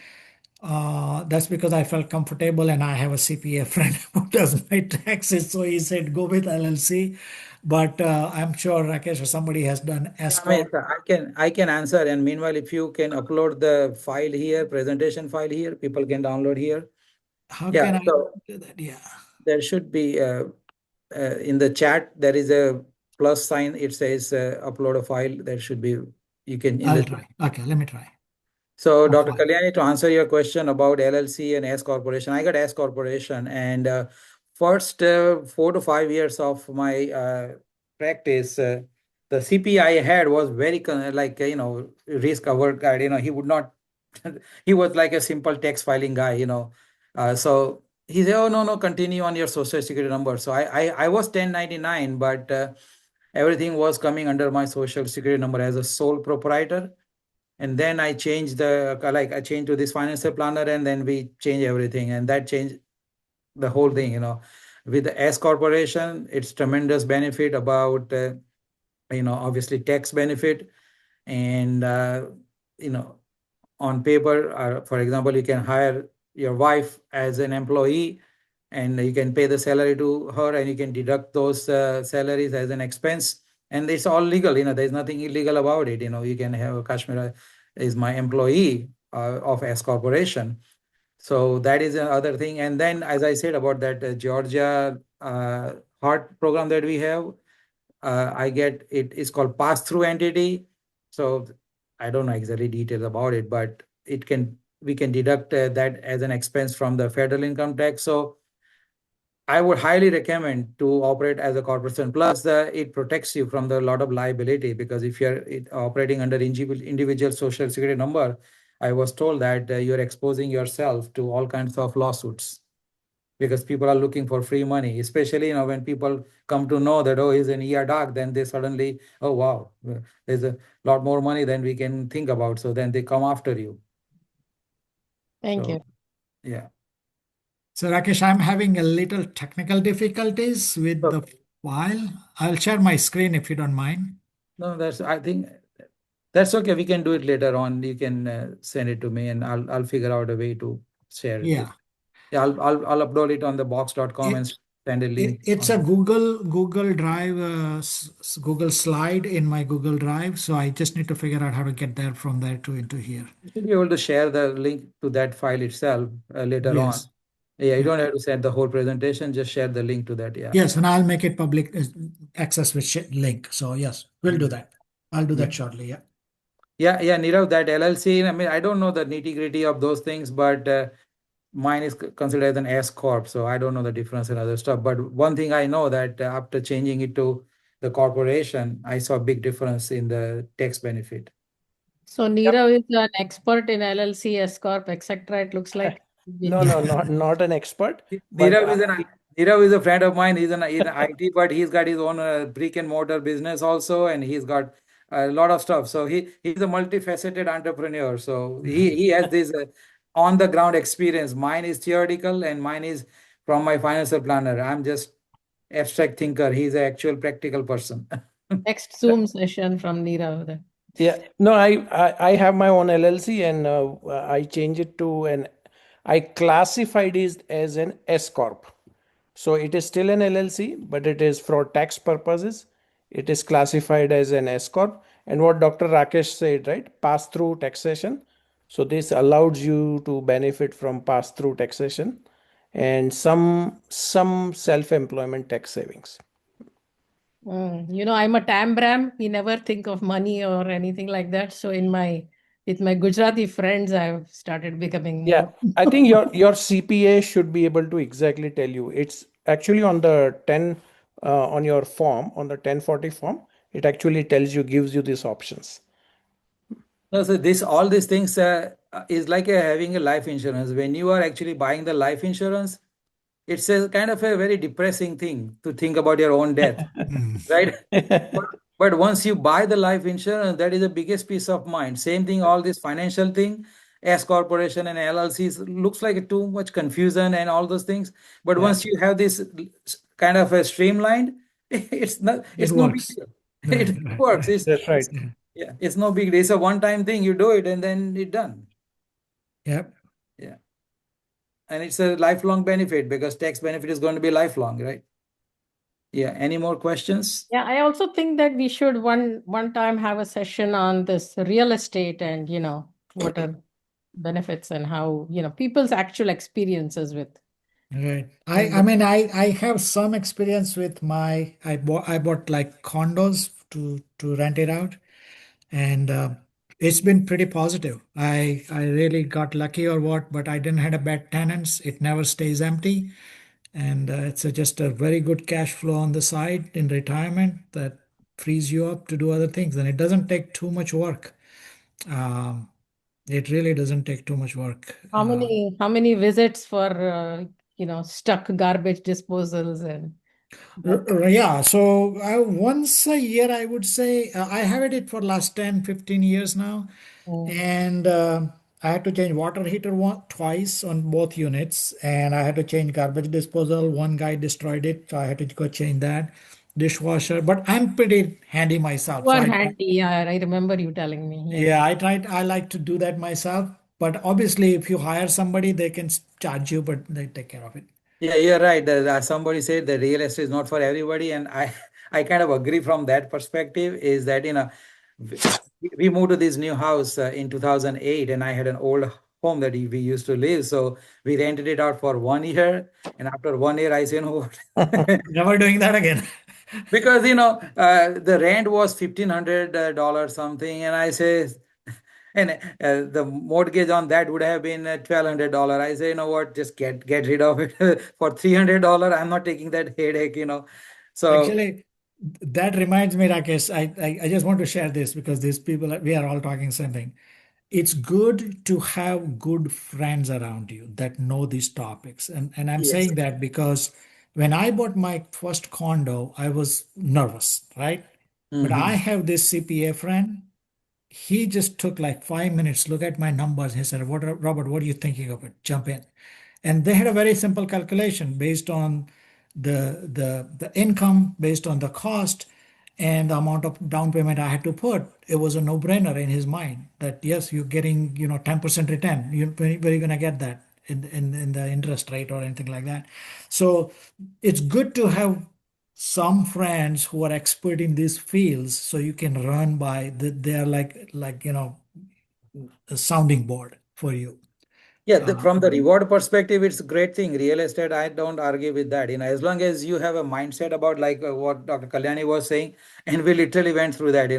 Speaker 2: That's because I felt comfortable and I have a CPA friend who does my taxes. So he said, go with LLC. But I'm sure Rakesh or somebody has done S
Speaker 3: Yeah, I mean,
Speaker 2: Corp.
Speaker 3: I can answer. And meanwhile, if you can upload the file here, presentation file here, people can download here.
Speaker 2: How
Speaker 3: Yeah.
Speaker 2: can I
Speaker 3: So
Speaker 2: do that? Yeah.
Speaker 3: there should be in the chat there is a plus sign. It says upload a file. There should be you can in
Speaker 2: I'll
Speaker 3: the
Speaker 2: try. Okay, let me try.
Speaker 3: So,
Speaker 2: Oh,
Speaker 3: Dr.
Speaker 2: fine.
Speaker 3: Kalyani, to answer your question about LLC and S corporation, I got S corporation, and first 4 to 5 years of my practice, the CP I had was very like risk aware guy. He would not. He was like a simple tax filing guy. So he said, "Oh no, no, continue on your social security number." So I was 1099, but everything was coming under my social security number as a sole proprietor. And then I changed I changed to this financial planner, and then we changed everything, and that changed the whole thing. With the S corporation, it's tremendous benefit about obviously tax benefit, and you know on paper, for example, you can hire your wife as an employee, and you can pay the salary to her, and you can deduct those salaries as an expense, and it's all legal. There's nothing illegal about it. You can have Kashmir is my employee of S corporation. So that is another thing. And then, as I said about that Georgia heart program that we have, I get it is called pass-through entity. So I don't know exactly details about it, but we can deduct that as an expense from the federal income tax. So I would highly recommend to operate as a corporation. Plus, it protects you from the lot of liability, because if you're operating under individual social security number, I was told that you're exposing yourself to all kinds of lawsuits, because people are looking for free money, especially when people come to know that, oh, he's an ER doc, then they suddenly, oh wow, there's a lot more money than we can think about. So then they come after you.
Speaker 4: Thank
Speaker 3: So
Speaker 4: you.
Speaker 3: yeah.
Speaker 2: So Rakesh, I'm having a little technical difficulties with the
Speaker 3: Okay.
Speaker 2: file. I'll share my screen if you don't mind.
Speaker 3: No, I think that's okay. We can do it later on. You can send it to me, and I'll figure out a way to share it with.
Speaker 2: Yeah.
Speaker 3: Yeah, I'll upload it on the box.com and
Speaker 2: It,
Speaker 3: send a link
Speaker 2: it's a
Speaker 3: on.
Speaker 2: Google Drive, Google slide in my Google Drive. So I just need to figure out how to get there from there to into here.
Speaker 3: You should be able to share the link to that file itself later on.
Speaker 2: Yes.
Speaker 3: Yeah, you
Speaker 2: Yeah.
Speaker 3: don't have to send the whole presentation. Just share the link to that. Yeah.
Speaker 2: Yes, and I'll make it public access with link. So yes, we'll do
Speaker 3: Mhm.
Speaker 2: that. I'll do
Speaker 3: Yeah.
Speaker 2: that shortly. Yeah.
Speaker 3: Yeah, Nirav, that LLC, I mean, I don't know the nitty-gritty of those things, but mine is considered as an S corp, so I don't know the difference in other stuff. But one thing I know that after changing it to the corporation, I saw a big difference in the tax benefit.
Speaker 4: So
Speaker 5: Yep.
Speaker 4: Neerav is an expert in LLC, S Corp, etc. It looks like.
Speaker 5: No, no, not an expert, but
Speaker 3: Nirav is Nirav is a friend of mine. He's in IT, but he's got his own brick and mortar business also, and he's got a lot of stuff. So he's a multifaceted entrepreneur. So he has this on the ground experience. Mine is theoretical, and mine is from my financial planner. I'm just abstract thinker. He's an actual practical person.
Speaker 4: Next Zoom session from Neerav then.
Speaker 5: yeah, no, I have my own LLC, and I change it to I classified it as an S corp. So it is still an LLC, but it is for tax purposes. It is classified as an S corp. And what Dr. Rakesh said, right? Pass through taxation. So this allows you to benefit from pass through taxation and some self-employment tax savings.
Speaker 4: I'm a Tambram. We never think of money or anything like that. So with my Gujarati friends, I've started becoming
Speaker 5: Yeah,
Speaker 4: more.
Speaker 5: I think your CPA should be able to exactly tell you. It's actually on the 10 on your form, on the 1040 form, it actually tells you, gives you these options.
Speaker 3: No, so this all these things is like having a life insurance. When you are actually buying the life insurance, it's a kind of a very depressing thing to think about your own death,
Speaker 2: Mm.
Speaker 3: right? But once you buy the life insurance, that is the biggest peace of mind. Same thing, all this financial thing, S corporation and LLCs looks like too much confusion and all those things. But
Speaker 5: Yeah,
Speaker 3: once you have this kind of a streamlined,
Speaker 2: It
Speaker 3: it's no big
Speaker 2: works.
Speaker 3: deal.
Speaker 2: Right,
Speaker 3: It
Speaker 2: right,
Speaker 3: works.
Speaker 2: right.
Speaker 5: that's right.
Speaker 2: Yeah.
Speaker 3: Yeah, it's no big deal. It's a one-time thing. You do it and then it's done.
Speaker 2: Yep.
Speaker 3: Yeah. And it's a lifelong benefit because tax benefit is going to be lifelong, right? Yeah. Any more questions?
Speaker 4: Yeah, I also think that we should one time have a session on this real estate and, what are benefits and how, people's actual experiences with.
Speaker 2: Right. I
Speaker 4: And
Speaker 2: mean I have some experience with I bought like condos to rent it out, and it's been pretty positive. I really got lucky or what, but I didn't had a bad tenants. It never stays empty, and it's just a very good cash flow on the side in retirement that frees you up to do other things, and it doesn't take too much work. Um, it really doesn't take too much work.
Speaker 4: how many visits for, stuck garbage disposals and that.
Speaker 2: Yeah, so once a year, I would say I have it for last 10, 15 years now.
Speaker 4: Mm.
Speaker 2: And I had to change water heater twice on both units. And I had to change garbage disposal. One guy destroyed it, so I had to go change that. Dishwasher, but I'm pretty handy myself.
Speaker 4: You
Speaker 2: So
Speaker 4: are handy. Yeah, I remember you telling me. Yes.
Speaker 2: I like to do that myself. But obviously, if you hire somebody, they can charge you, but they take care of it.
Speaker 3: Yeah, you're right. Somebody said the real estate is not for everybody, and I I kind of agree from that perspective. Is that we moved to this new house in 2008, and I had an old home that we used to live. So we rented it out for 1 year, and after 1 year, I said, "No,"
Speaker 2: Never doing that again.
Speaker 3: because the rent was $1,500 something, and I say, and the mortgage on that would have been $1,200. I say, you know what, just get rid of it for $300. I'm not taking that headache. So
Speaker 2: Actually, that reminds me, Rakesh, I just want to share this because these people, we are all talking same thing. It's good to have good friends around you that know these topics. And I'm
Speaker 3: yes.
Speaker 2: saying that because when I bought my first condo, I was nervous, right? But I
Speaker 3: Hmm.
Speaker 2: have this CPA friend. He just took like 5 minutes, look at my numbers. He said, Robert, what are you thinking of it? Jump in. And they had a very simple calculation based on the income, based on the cost, and the amount of down payment I had to put. It was a no-brainer in his mind that yes, you're getting 10% return. Where are you gonna get that in the interest rate or anything like that? So it's good to have some friends who are expert in these fields, so you can run by. They are like a sounding board for you.
Speaker 3: Yeah,
Speaker 2: Uh,
Speaker 3: from the reward perspective, it's a great thing. Real estate, I don't argue with that. As long as you have a mindset about like what Dr. Kalyani was saying, and we literally went through that.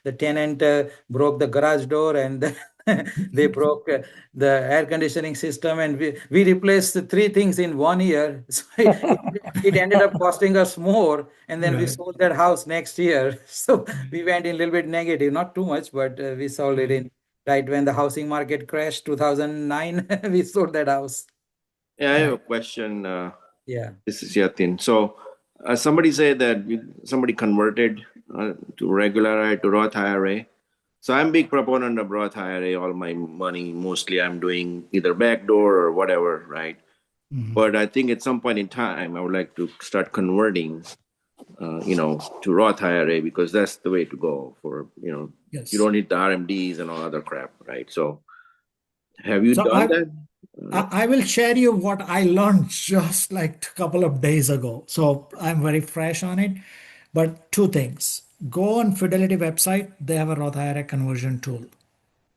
Speaker 3: The tenant broke the garage door, and they broke the air conditioning system, and we replaced the three things in 1 year. So it ended up costing us more, and then we
Speaker 2: right.
Speaker 3: sold that house next year. So we went in a little bit negative, not too much, but we sold it in right when the housing market crashed 2009. We sold that house.
Speaker 6: Yeah, I have
Speaker 2: Right.
Speaker 6: a question.
Speaker 3: Yeah.
Speaker 6: This is Yatin. So, somebody said that somebody converted to regular IRA to Roth IRA. So, I'm big proponent of Roth IRA. All my money, mostly, I'm doing either backdoor or whatever, right?
Speaker 2: Mhm.
Speaker 6: But I think at some point in time, I would like to start converting, to Roth IRA because that's the way to go for, you
Speaker 2: Yes.
Speaker 6: don't need the RMDs and all other crap, right? So, have you
Speaker 2: So
Speaker 6: done
Speaker 2: I,
Speaker 6: that?
Speaker 2: I will share you what I learned just like a couple of days ago. So I'm very fresh on it. But two things. Go on Fidelity website. They have a Roth IRA conversion tool,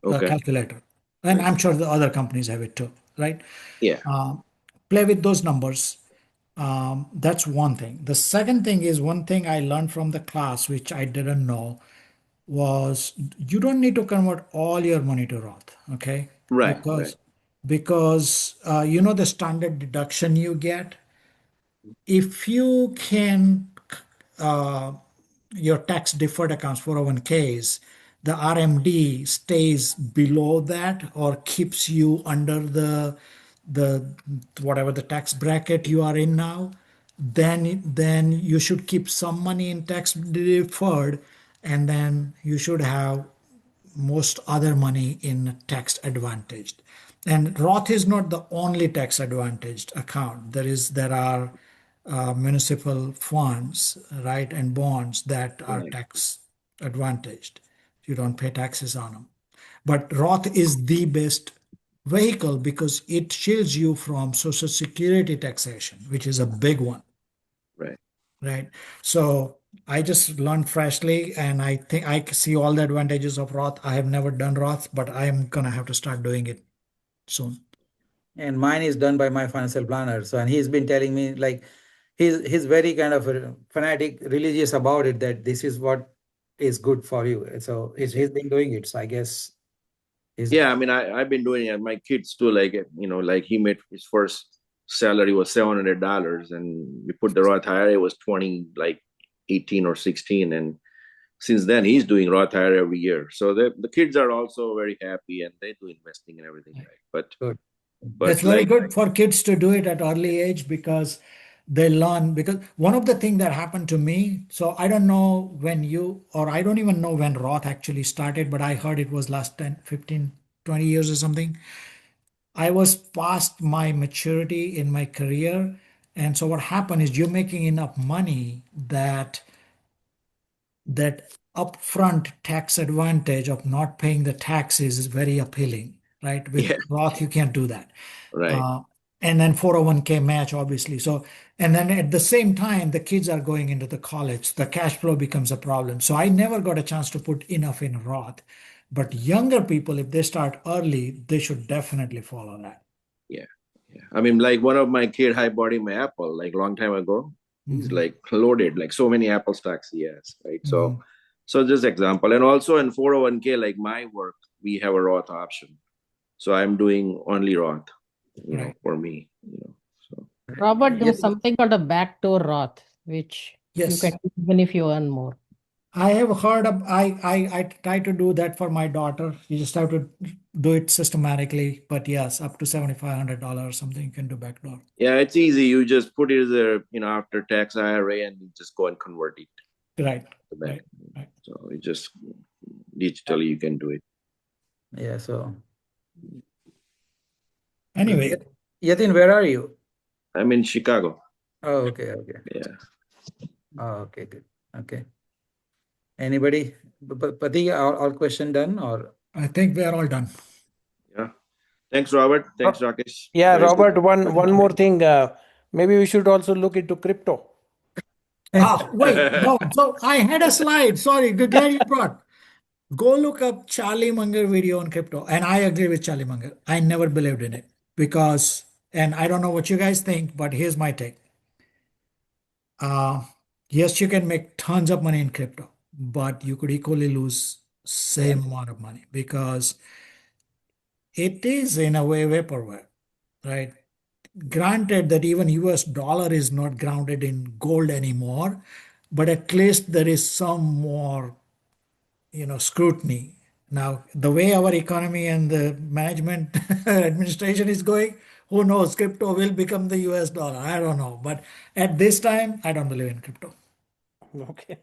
Speaker 2: a
Speaker 6: Okay.
Speaker 2: calculator. And
Speaker 6: Okay.
Speaker 2: I'm sure the other companies have it too, right?
Speaker 6: Yeah.
Speaker 2: Play with those numbers. That's one thing. The second thing is one thing I learned from the class, which I didn't know, was you don't need to convert all your money to Roth, okay?
Speaker 6: Right. Right.
Speaker 2: Because the standard deduction you get, if you can your tax deferred accounts, 401ks, the RMD stays below that or keeps you under the whatever the tax bracket you are in now, then you should keep some money in tax deferred, and then you should have most other money in tax advantaged. And Roth is not the only tax advantaged account. There are municipal funds, right, and bonds that are
Speaker 6: Right.
Speaker 2: tax advantaged. You don't pay taxes on them. But Roth is the best vehicle because it shields you from Social Security taxation, which is a big one,
Speaker 6: Right.
Speaker 2: right? So I just learned freshly, and I think I see all the advantages of Roth. I have never done Roth, but I am gonna have to start doing it soon.
Speaker 3: And mine is done by my financial planner. So, and he's been telling me like he's very kind of fanatic, religious about it, that this is what is good for you. So he's been doing it. So I guess he's
Speaker 6: Yeah, I mean, I've been doing it. My kids too. Like, like he made his first salary was $700, and we put the Roth IRA, it was 20, like 18 or 16, and since then he's doing Roth IRA every year. So the kids are also very happy, and they do investing and everything, right? But
Speaker 3: good.
Speaker 2: It's
Speaker 6: but
Speaker 2: very
Speaker 6: like,
Speaker 2: good for kids to do it at early age because they learn. Because one of the things that happened to me, so I don't know when you, or I don't even know when Roth actually started, but I heard it was last 10, 15, 20 years or something. I was past my maturity in my career. And so what happened is you're making enough money that upfront tax advantage of not paying the taxes is very appealing, right? With
Speaker 6: yeah,
Speaker 2: Roth, you can't do that.
Speaker 6: right.
Speaker 2: Uh, and then 401k match, obviously. So, and then at the same time, the kids are going into the college, the cash flow becomes a problem. So I never got a chance to put enough in Roth. But younger people, if they start early, they should definitely follow that.
Speaker 6: Yeah, yeah. I mean, like one of my kid, I bought him an Apple like long time ago. He's
Speaker 2: Mhm,
Speaker 6: like loaded, like so many Apple stocks he has, right? So,
Speaker 2: mhm.
Speaker 6: so just example, and also in 401k, like my work, we have a Roth option. So I'm doing only Roth,
Speaker 2: Right.
Speaker 6: for me, So
Speaker 4: Robert,
Speaker 3: Yeah,
Speaker 4: there's something called a backdoor Roth, which you can
Speaker 2: Yes.
Speaker 4: do even if you earn more.
Speaker 2: I have heard of, I try to do that for my daughter. You just have to do it systematically. But yes, up to $7,500 or something you can do backdoor.
Speaker 6: yeah, it's easy. You just put it as a, after tax IRA, and you just go and convert it
Speaker 2: Right,
Speaker 6: to back.
Speaker 2: right, right.
Speaker 6: So it just digitally you can do it.
Speaker 3: yeah. So
Speaker 2: Anyway,
Speaker 3: Yatin, where are you?
Speaker 6: I'm in Chicago.
Speaker 3: Oh, okay, okay.
Speaker 6: Yeah.
Speaker 3: Oh, okay, good. Okay. Anybody? Pati, all question done or?
Speaker 2: I think we are all done.
Speaker 6: Yeah. Thanks, Robert. Thanks,
Speaker 5: Ro-
Speaker 6: Rakesh.
Speaker 5: Yeah,
Speaker 6: Very good.
Speaker 5: Robert, one
Speaker 2: Thank you.
Speaker 5: more thing. Maybe we should also look into crypto.
Speaker 2: Ah, wait, no. So I had a slide. Sorry, glad you brought. Go look up Charlie Munger video on crypto. And I agree with Charlie Munger. I never believed in it because, and I don't know what you guys think, but here's my take. Uh, yes, you can make tons of money in crypto, but you could equally lose same amount of money because it is in a way vaporware, right? Granted that even US dollar is not grounded in gold anymore, but at least there is some more, scrutiny. Now, the way our economy and the management administration is going, who knows? Crypto will become the US dollar. I don't know. But at this time, I don't believe in crypto.
Speaker 5: Okay.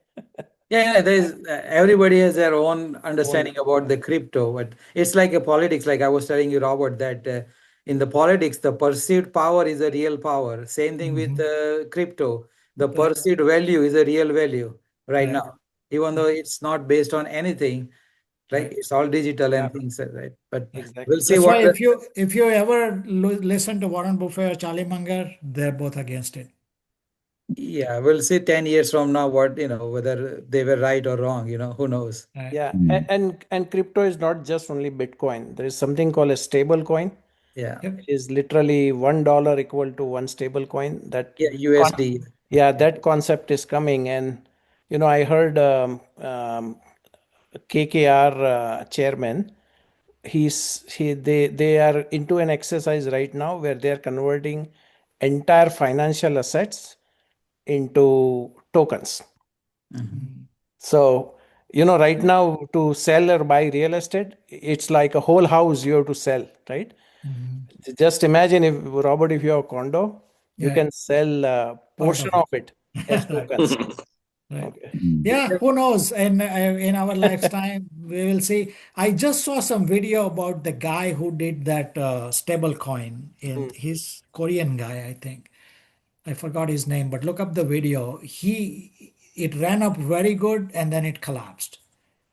Speaker 3: Yeah, there's everybody has their own
Speaker 5: One.
Speaker 3: understanding about the crypto, but it's like a politics. Like I was telling you, Robert, that in the politics, the perceived power is a real power. Same thing with
Speaker 2: Mhm.
Speaker 3: crypto. The
Speaker 2: Right,
Speaker 3: perceived value is a real value right
Speaker 2: right,
Speaker 3: now, even though it's not based on anything. Like
Speaker 2: right.
Speaker 3: it's all digital
Speaker 5: Yeah,
Speaker 3: and things, right? But we'll
Speaker 5: exactly.
Speaker 3: see
Speaker 2: That's why
Speaker 3: what the,
Speaker 2: if you ever listen to Warren Buffett or Charlie Munger, they're both against it.
Speaker 3: yeah, we'll see 10 years from now what, whether they were right or wrong, who knows?
Speaker 2: Right.
Speaker 5: Yeah,
Speaker 1: Mm.
Speaker 5: and crypto is not just only Bitcoin. There is something called a stable coin.
Speaker 3: Yeah.
Speaker 2: Yep.
Speaker 5: Is literally $1 equal to one stable coin.
Speaker 3: Yeah,
Speaker 5: Con-
Speaker 3: USD.
Speaker 5: yeah,
Speaker 3: Yeah.
Speaker 5: that concept is coming, and I heard KKR chairman. They are into an exercise right now where they are converting entire financial assets into tokens. So, right now to sell or buy real estate, it's like a whole house you have to sell, right? Just imagine if, Robert, if you have a condo, you
Speaker 2: Yeah,
Speaker 5: can sell a
Speaker 2: part
Speaker 5: portion
Speaker 2: of
Speaker 5: of
Speaker 2: it.
Speaker 5: it as
Speaker 2: Right.
Speaker 5: tokens.
Speaker 2: Right.
Speaker 5: Okay.
Speaker 2: Yeah, who knows? And in our lifetime, we will see. I just saw some video about the guy who did that stable coin. In He's Korean guy, I think. I forgot his name, but look up the video. It ran up very good and then it collapsed.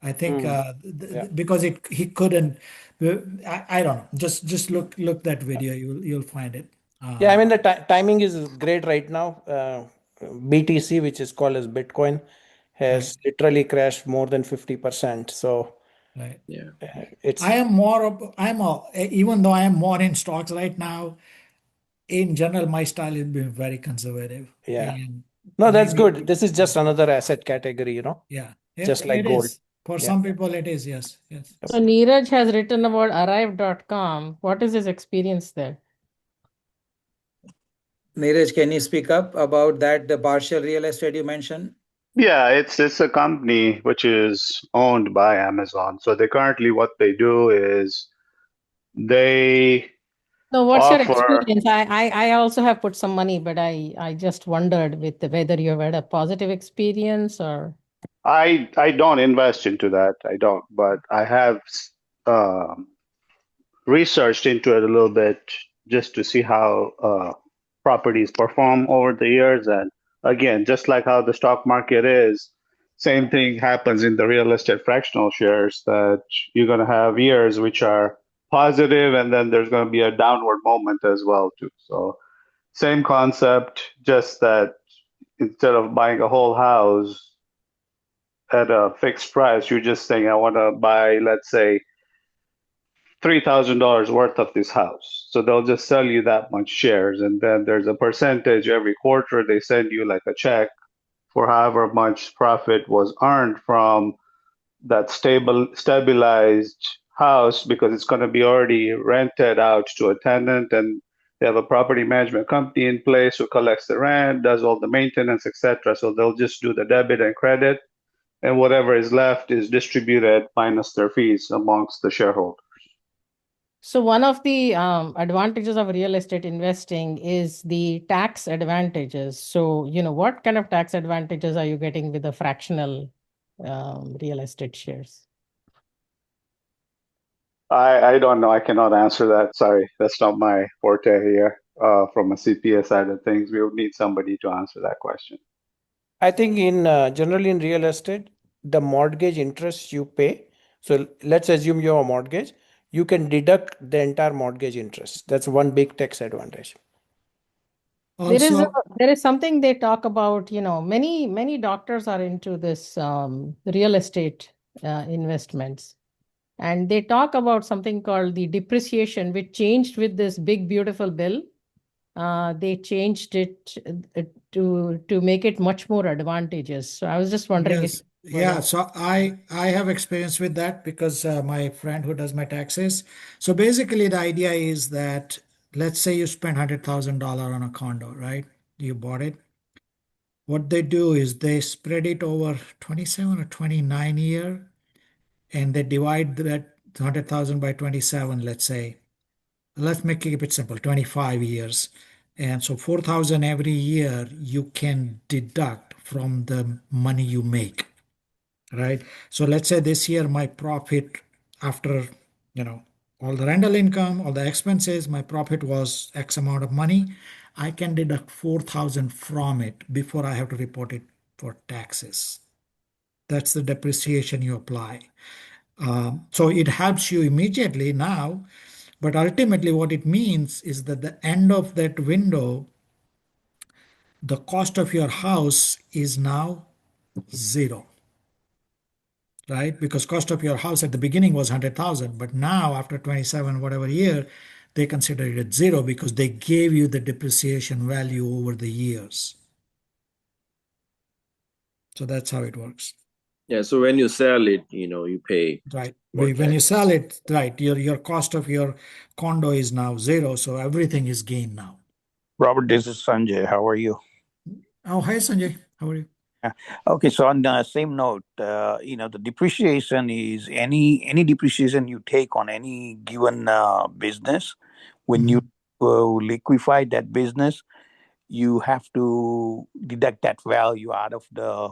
Speaker 2: I think
Speaker 5: Mm. Yeah.
Speaker 2: because he couldn't. I don't know. Just look that video. You'll find it.
Speaker 5: Yeah, I mean the timing is great right now. BTC, which is called as Bitcoin,
Speaker 2: Right,
Speaker 5: has literally crashed more than 50%. So
Speaker 2: right.
Speaker 6: Yeah.
Speaker 5: it's
Speaker 2: I am more of I'm a even though I am more in stocks right now. In general, my style has been very conservative,
Speaker 5: yeah.
Speaker 2: and
Speaker 5: No, that's
Speaker 2: maybe
Speaker 5: good. This is just another asset category,
Speaker 2: yeah,
Speaker 5: just like
Speaker 2: it
Speaker 5: gold.
Speaker 2: is for
Speaker 5: Yeah.
Speaker 2: some people. It is yes, yes.
Speaker 4: So Neeraj has written about arrive.com. What is his experience there?
Speaker 3: Neeraj, can you speak up about that, the partial real estate you mentioned?
Speaker 7: Yeah, it's a company which is owned by Amazon. So they currently what they do is they
Speaker 4: No, what's your
Speaker 7: offer.
Speaker 4: experience? I also have put some money, but I just wondered whether you have had a positive experience or.
Speaker 7: I don't invest into that. I don't, but I have um, researched into it a little bit just to see how properties perform over the years. And again, just like how the stock market is, same thing happens in the real estate fractional shares that you're going to have years which are positive, and then there's going to be a downward moment as well too. So same concept, just that instead of buying a whole house at a fixed price, you're just saying, I want to buy, let's say, $3,000 worth of this house. So they'll just sell you that much shares. And then there's a percentage every quarter. They send you like a check for however much profit was earned from that stabilized house, because it's going to be already rented out to a tenant, and they have a property management company in place who collects the rent, does all the maintenance, etc. So they'll just do the debit and credit, and whatever is left is distributed minus their fees amongst the shareholders.
Speaker 4: So one of the advantages of real estate investing is the tax advantages. So, what kind of tax advantages are you getting with the fractional real estate shares?
Speaker 7: I don't know. I cannot answer that. Sorry, that's not my forte here. From a CPA side of things, we would need somebody to answer that question.
Speaker 5: I think in generally in real estate, the mortgage interest you pay. So let's assume you have a mortgage, you can deduct the entire mortgage interest. That's one big tax advantage.
Speaker 2: Also,
Speaker 4: There is something they talk about, many doctors are into this real estate investments. And they talk about something called the depreciation, which changed with this big, beautiful bill. They changed it to make it much more advantageous. So I was just wondering if
Speaker 2: yes, yeah. So I have experience with that because my friend who does my taxes. So basically, the idea is that let's say you spend $100,000 on a condo, right? You bought it. What they do is they spread it over 27 or 29 year, and they divide that 100,000 by 27. Let's say, let's make it simple, 25 years. And so 4,000 every year you can deduct from the money you make, right? So let's say this year my profit after, you know, all the rental income, all the expenses, my profit was X amount of money. I can deduct 4,000 from it before I have to report it for taxes. That's the depreciation you apply. So it helps you immediately now, but ultimately what it means is that the end of that window, the cost of your house is now zero, right? Because cost of your house at the beginning was 100,000, but now after 27 whatever year, they consider it at zero because they gave you the depreciation value over the years. So that's how it works.
Speaker 6: Yeah. So when you sell it, you pay
Speaker 2: Right.
Speaker 6: more
Speaker 2: When you
Speaker 6: tax.
Speaker 2: sell it, right, your cost of your condo is now zero, so everything is gain now.
Speaker 8: Robert, this is Sanjay. How are you?
Speaker 2: Oh, hi Sanjay. How are you?
Speaker 8: Yeah. Okay, so on the same note, the depreciation is any depreciation you take on any given business. When you liquefy that business, you have to deduct that value out of the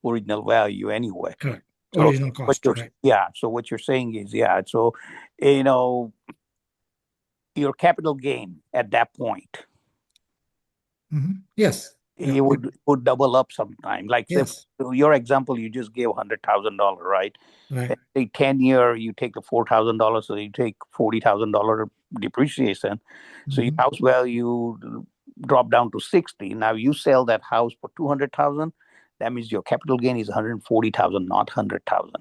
Speaker 8: original value anyway.
Speaker 2: Correct.
Speaker 8: So
Speaker 2: Original
Speaker 8: what
Speaker 2: cost,
Speaker 8: you're
Speaker 2: right?
Speaker 8: yeah, so what you're saying is so you know your capital gain at that point
Speaker 2: Yes. Yeah.
Speaker 8: it would double up sometime. Like say
Speaker 2: Yes.
Speaker 8: for your example, you just gave $100,000, right?
Speaker 2: Right.
Speaker 8: Say 10-year, you take the $4,000, so you take $40,000 depreciation. So your house value drop down to 60. Now you sell that house for 200,000. That means your capital gain is 140,000, not 100,000.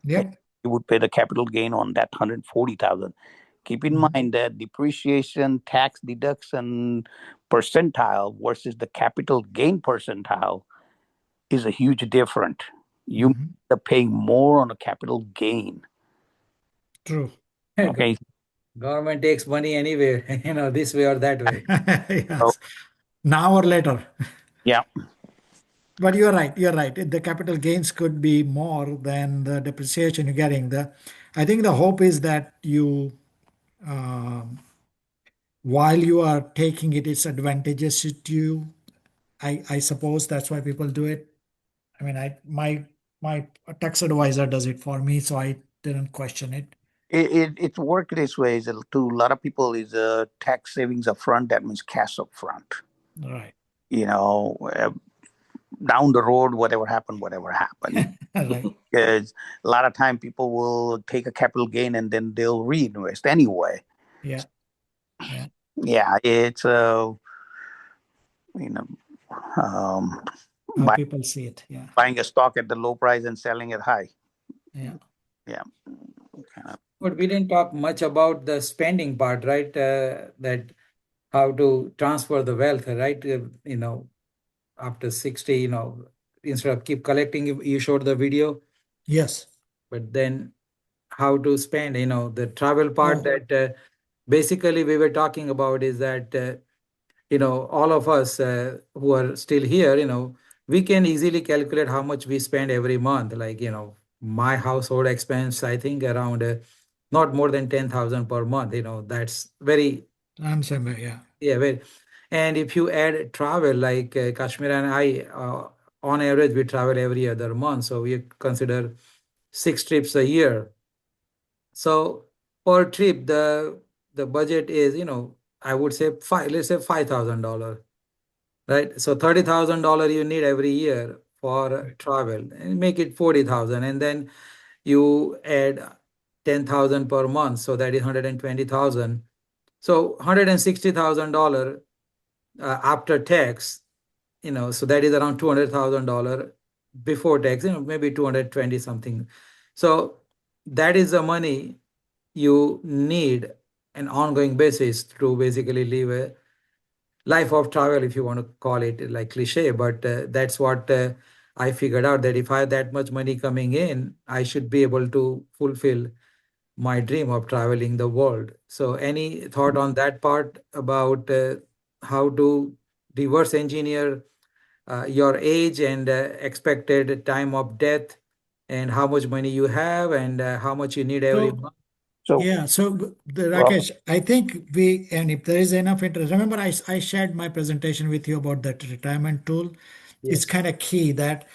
Speaker 2: Yep.
Speaker 8: You would pay the capital gain on that 140,000. Keep in mind that depreciation, tax deduction percentile versus the capital gain percentile is a huge difference. You end up paying more on a capital gain.
Speaker 2: True.
Speaker 8: Okay.
Speaker 3: Government takes money anyway, this way or that way.
Speaker 8: So,
Speaker 2: Yes. Now or later.
Speaker 8: yeah.
Speaker 2: But you're right. You're right. The capital gains could be more than the depreciation you're getting. I think the hope is that um, while you are taking it, it's advantageous to you. I suppose that's why people do it. I mean, my tax advisor does it for me, so I didn't question it.
Speaker 8: It worked this way is to a lot of people is tax savings up front. That means cash up front.
Speaker 2: Right.
Speaker 8: You know, down the road, whatever happened, whatever happened.
Speaker 2: Right.
Speaker 8: Because a lot of time people will take a capital gain and then they'll reinvest anyway.
Speaker 2: Yeah. Yeah.
Speaker 8: Yeah, it's you know um,
Speaker 2: How
Speaker 8: buy,
Speaker 2: people see it. Yeah.
Speaker 8: buying a stock at the low price and selling it high.
Speaker 2: Yeah.
Speaker 8: Yeah.
Speaker 3: But we didn't talk much about the spending part, right? That how to transfer the wealth, right? After 60, instead of keep collecting, you showed the video,
Speaker 2: Yes.
Speaker 3: but then how to spend, the travel part
Speaker 2: Oh,
Speaker 3: that basically we were talking about is that, all of us who are still here, we can easily calculate how much we spend every month. Like, my household expense, I think around not more than 10,000 per month, that's very,
Speaker 2: I'm saying, yeah.
Speaker 3: yeah, very. And if you add travel, like Kashmir and I, on average, we travel every other month. So we consider 6 trips a year. So per trip, the budget is, I would say let's say $5,000, right? So $30,000 you need every year for travel, and make it 40,000, and then you add 10,000 per month, so that is 120,000. So $160,000 after tax, so that is around $200,000 before tax, maybe 220 something. So that is the money you need an ongoing basis to basically live a life of travel, if you want to call it like cliche. But that's what I figured out, that if I have that much money coming in, I should be able to fulfill my dream of traveling the world. So any thought on that part about how to reverse engineer your age and expected time of death, and how much money you have, and how much you need every
Speaker 2: So,
Speaker 3: month?
Speaker 8: So,
Speaker 2: yeah. So,
Speaker 8: well,
Speaker 2: Rakesh, I think and if there is enough interest, remember I shared my presentation with you about that retirement tool. It's
Speaker 3: Yes.
Speaker 2: kind of key that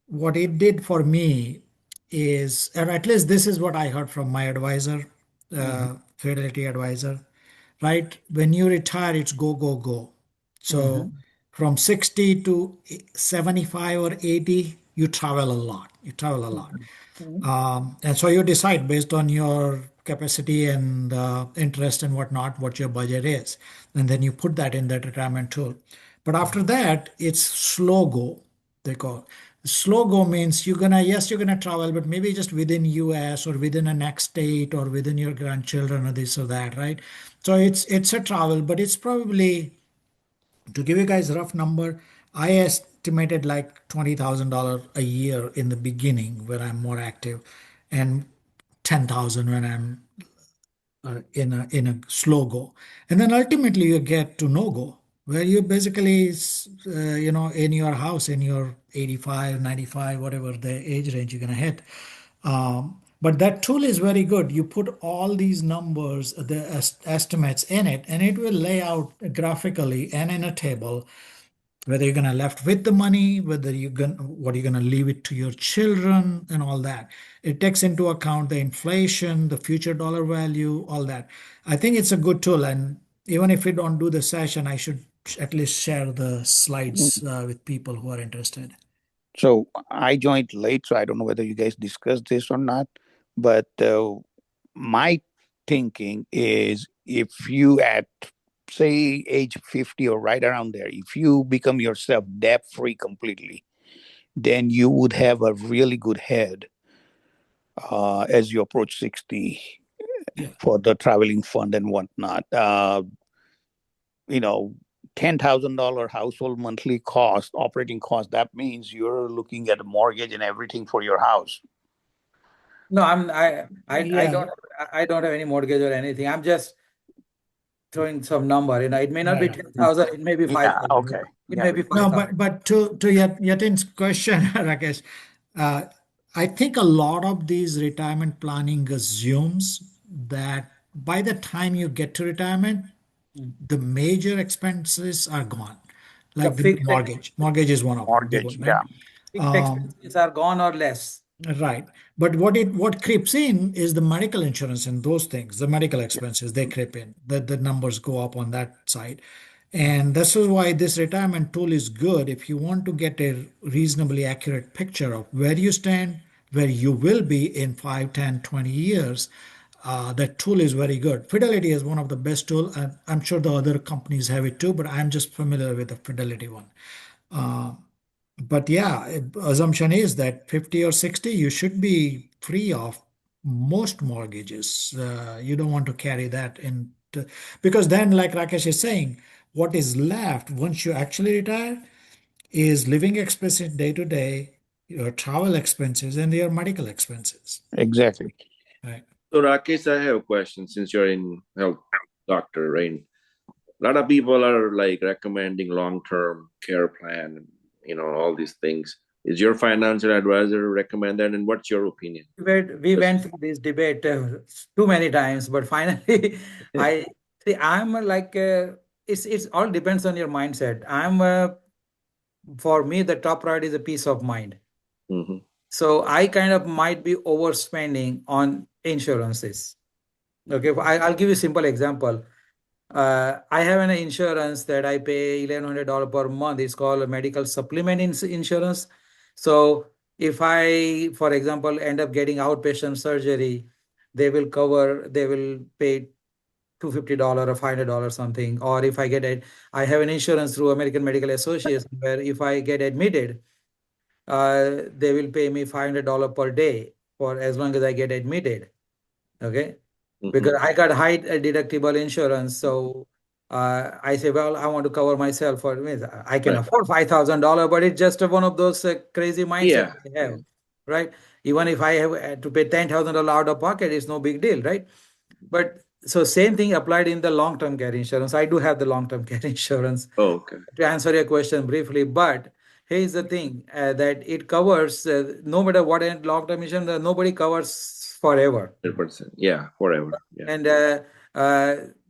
Speaker 2: what it did for me is, or at least this is what I heard from my advisor,
Speaker 3: Mhm.
Speaker 2: Fidelity advisor, right? When you retire, it's go, go, go. So
Speaker 3: Mhm.
Speaker 2: from 60 to 75 or 80, you travel a lot. You travel a lot.
Speaker 3: Mhm. Mhm.
Speaker 2: And so you decide based on your capacity and interest and whatnot, what your budget is. And then you put that in that retirement tool. But after that, it's slow go, they call. Slow go means yes, you're gonna travel, but maybe just within US or within a next state or within your grandchildren or this or that, right? So it's a travel, but it's probably, to give you guys a rough number, I estimated like $20,000 a year in the beginning where I'm more active, and 10,000 when I'm in a slow go, and then ultimately you get to no go. where you basically, in your house, in your 85, 95, whatever the age range you're going to hit. But that tool is very good. You put all these numbers, the estimates in it, and it will lay out graphically and in a table whether you're going to left with the money, whether you're going what you're going to leave it to your children and all that. It takes into account the inflation, the future dollar value, all that. I think it's a good tool, and even if we don't do the session, I should at least share the slides with people who are interested.
Speaker 8: So I joined late, so I don't know whether you guys discussed this or not. But my thinking is if you at say age 50 or right around there, if you become yourself debt free completely, then you would have a really good head as you approach 60
Speaker 2: Yeah.
Speaker 8: for the traveling fund and whatnot. You know, $10,000 household monthly cost, operating cost, that means you're looking at a mortgage and everything for your house.
Speaker 3: No, I
Speaker 2: Yeah.
Speaker 3: don't have any mortgage or anything. I'm just throwing some number. It may not be
Speaker 2: Right.
Speaker 3: 10,000. It may be
Speaker 8: Yeah,
Speaker 3: 5,000.
Speaker 8: okay.
Speaker 3: It
Speaker 8: Yeah.
Speaker 3: may be
Speaker 2: No,
Speaker 3: 5,000.
Speaker 2: but to Yatin's question, Rakesh, uh, I think a lot of these retirement planning assumes that by the time you get to retirement, the major expenses are gone,
Speaker 3: The
Speaker 2: like the
Speaker 3: fixed
Speaker 2: mortgage. Mortgage is one of them, big
Speaker 8: Mortgage,
Speaker 2: one, right?
Speaker 8: yeah.
Speaker 3: fixed expenses are gone or less.
Speaker 2: Right. But what creeps in is the medical insurance and those things, the medical expenses, they creep in. The numbers go up on that side. And this is why this retirement tool is good if you want to get a reasonably accurate picture of where you stand, where you will be in 5, 10, 20 years. That tool is very good. Fidelity is one of the best tool. I'm sure the other companies have it too, but I'm just familiar with the Fidelity one. Uh, but yeah, assumption is that 50 or 60, you should be free of most mortgages. You don't want to carry that in because then, like Rakesh is saying, what is left once you actually retire is living expenses day to day, your travel expenses, and your medical expenses.
Speaker 8: Exactly.
Speaker 2: Right.
Speaker 6: So Rakesh, I have a question since you're in health doctor, right? A lot of people are like recommending long-term care plan, all these things. Is your financial advisor recommend that, and what's your opinion?
Speaker 3: We went through this debate too many times, but finally, I see. I'm like it's all depends on your mindset. For me, the top priority is a peace of mind.
Speaker 6: Mm-hmm.
Speaker 3: So I kind of might be overspending on insurances. Okay, I'll give you a simple example. I have an insurance that I pay $1,100 per month. It's called a medical supplement insurance. So if I, for example, end up getting outpatient surgery, they will pay $250 or $500 something. Or if I get it, I have an insurance through American Medical Association where if I get admitted, they will pay me $500 per day for as long as I get admitted. Okay, because I got high deductible insurance. So I say, well, I want to cover myself for means I can
Speaker 6: Right.
Speaker 3: afford $5,000, but it's just one of those crazy mindset I have, right? Even if I have to pay $10,000 out of pocket, it's no big deal, right? But so same thing applied in the long-term care insurance. I do have the long-term care insurance.
Speaker 6: Oh, okay.
Speaker 3: To answer your question briefly, but here's the thing that it covers no matter what long-term insurance, nobody covers forever.
Speaker 6: 100%. Yeah, forever. Yeah.
Speaker 3: And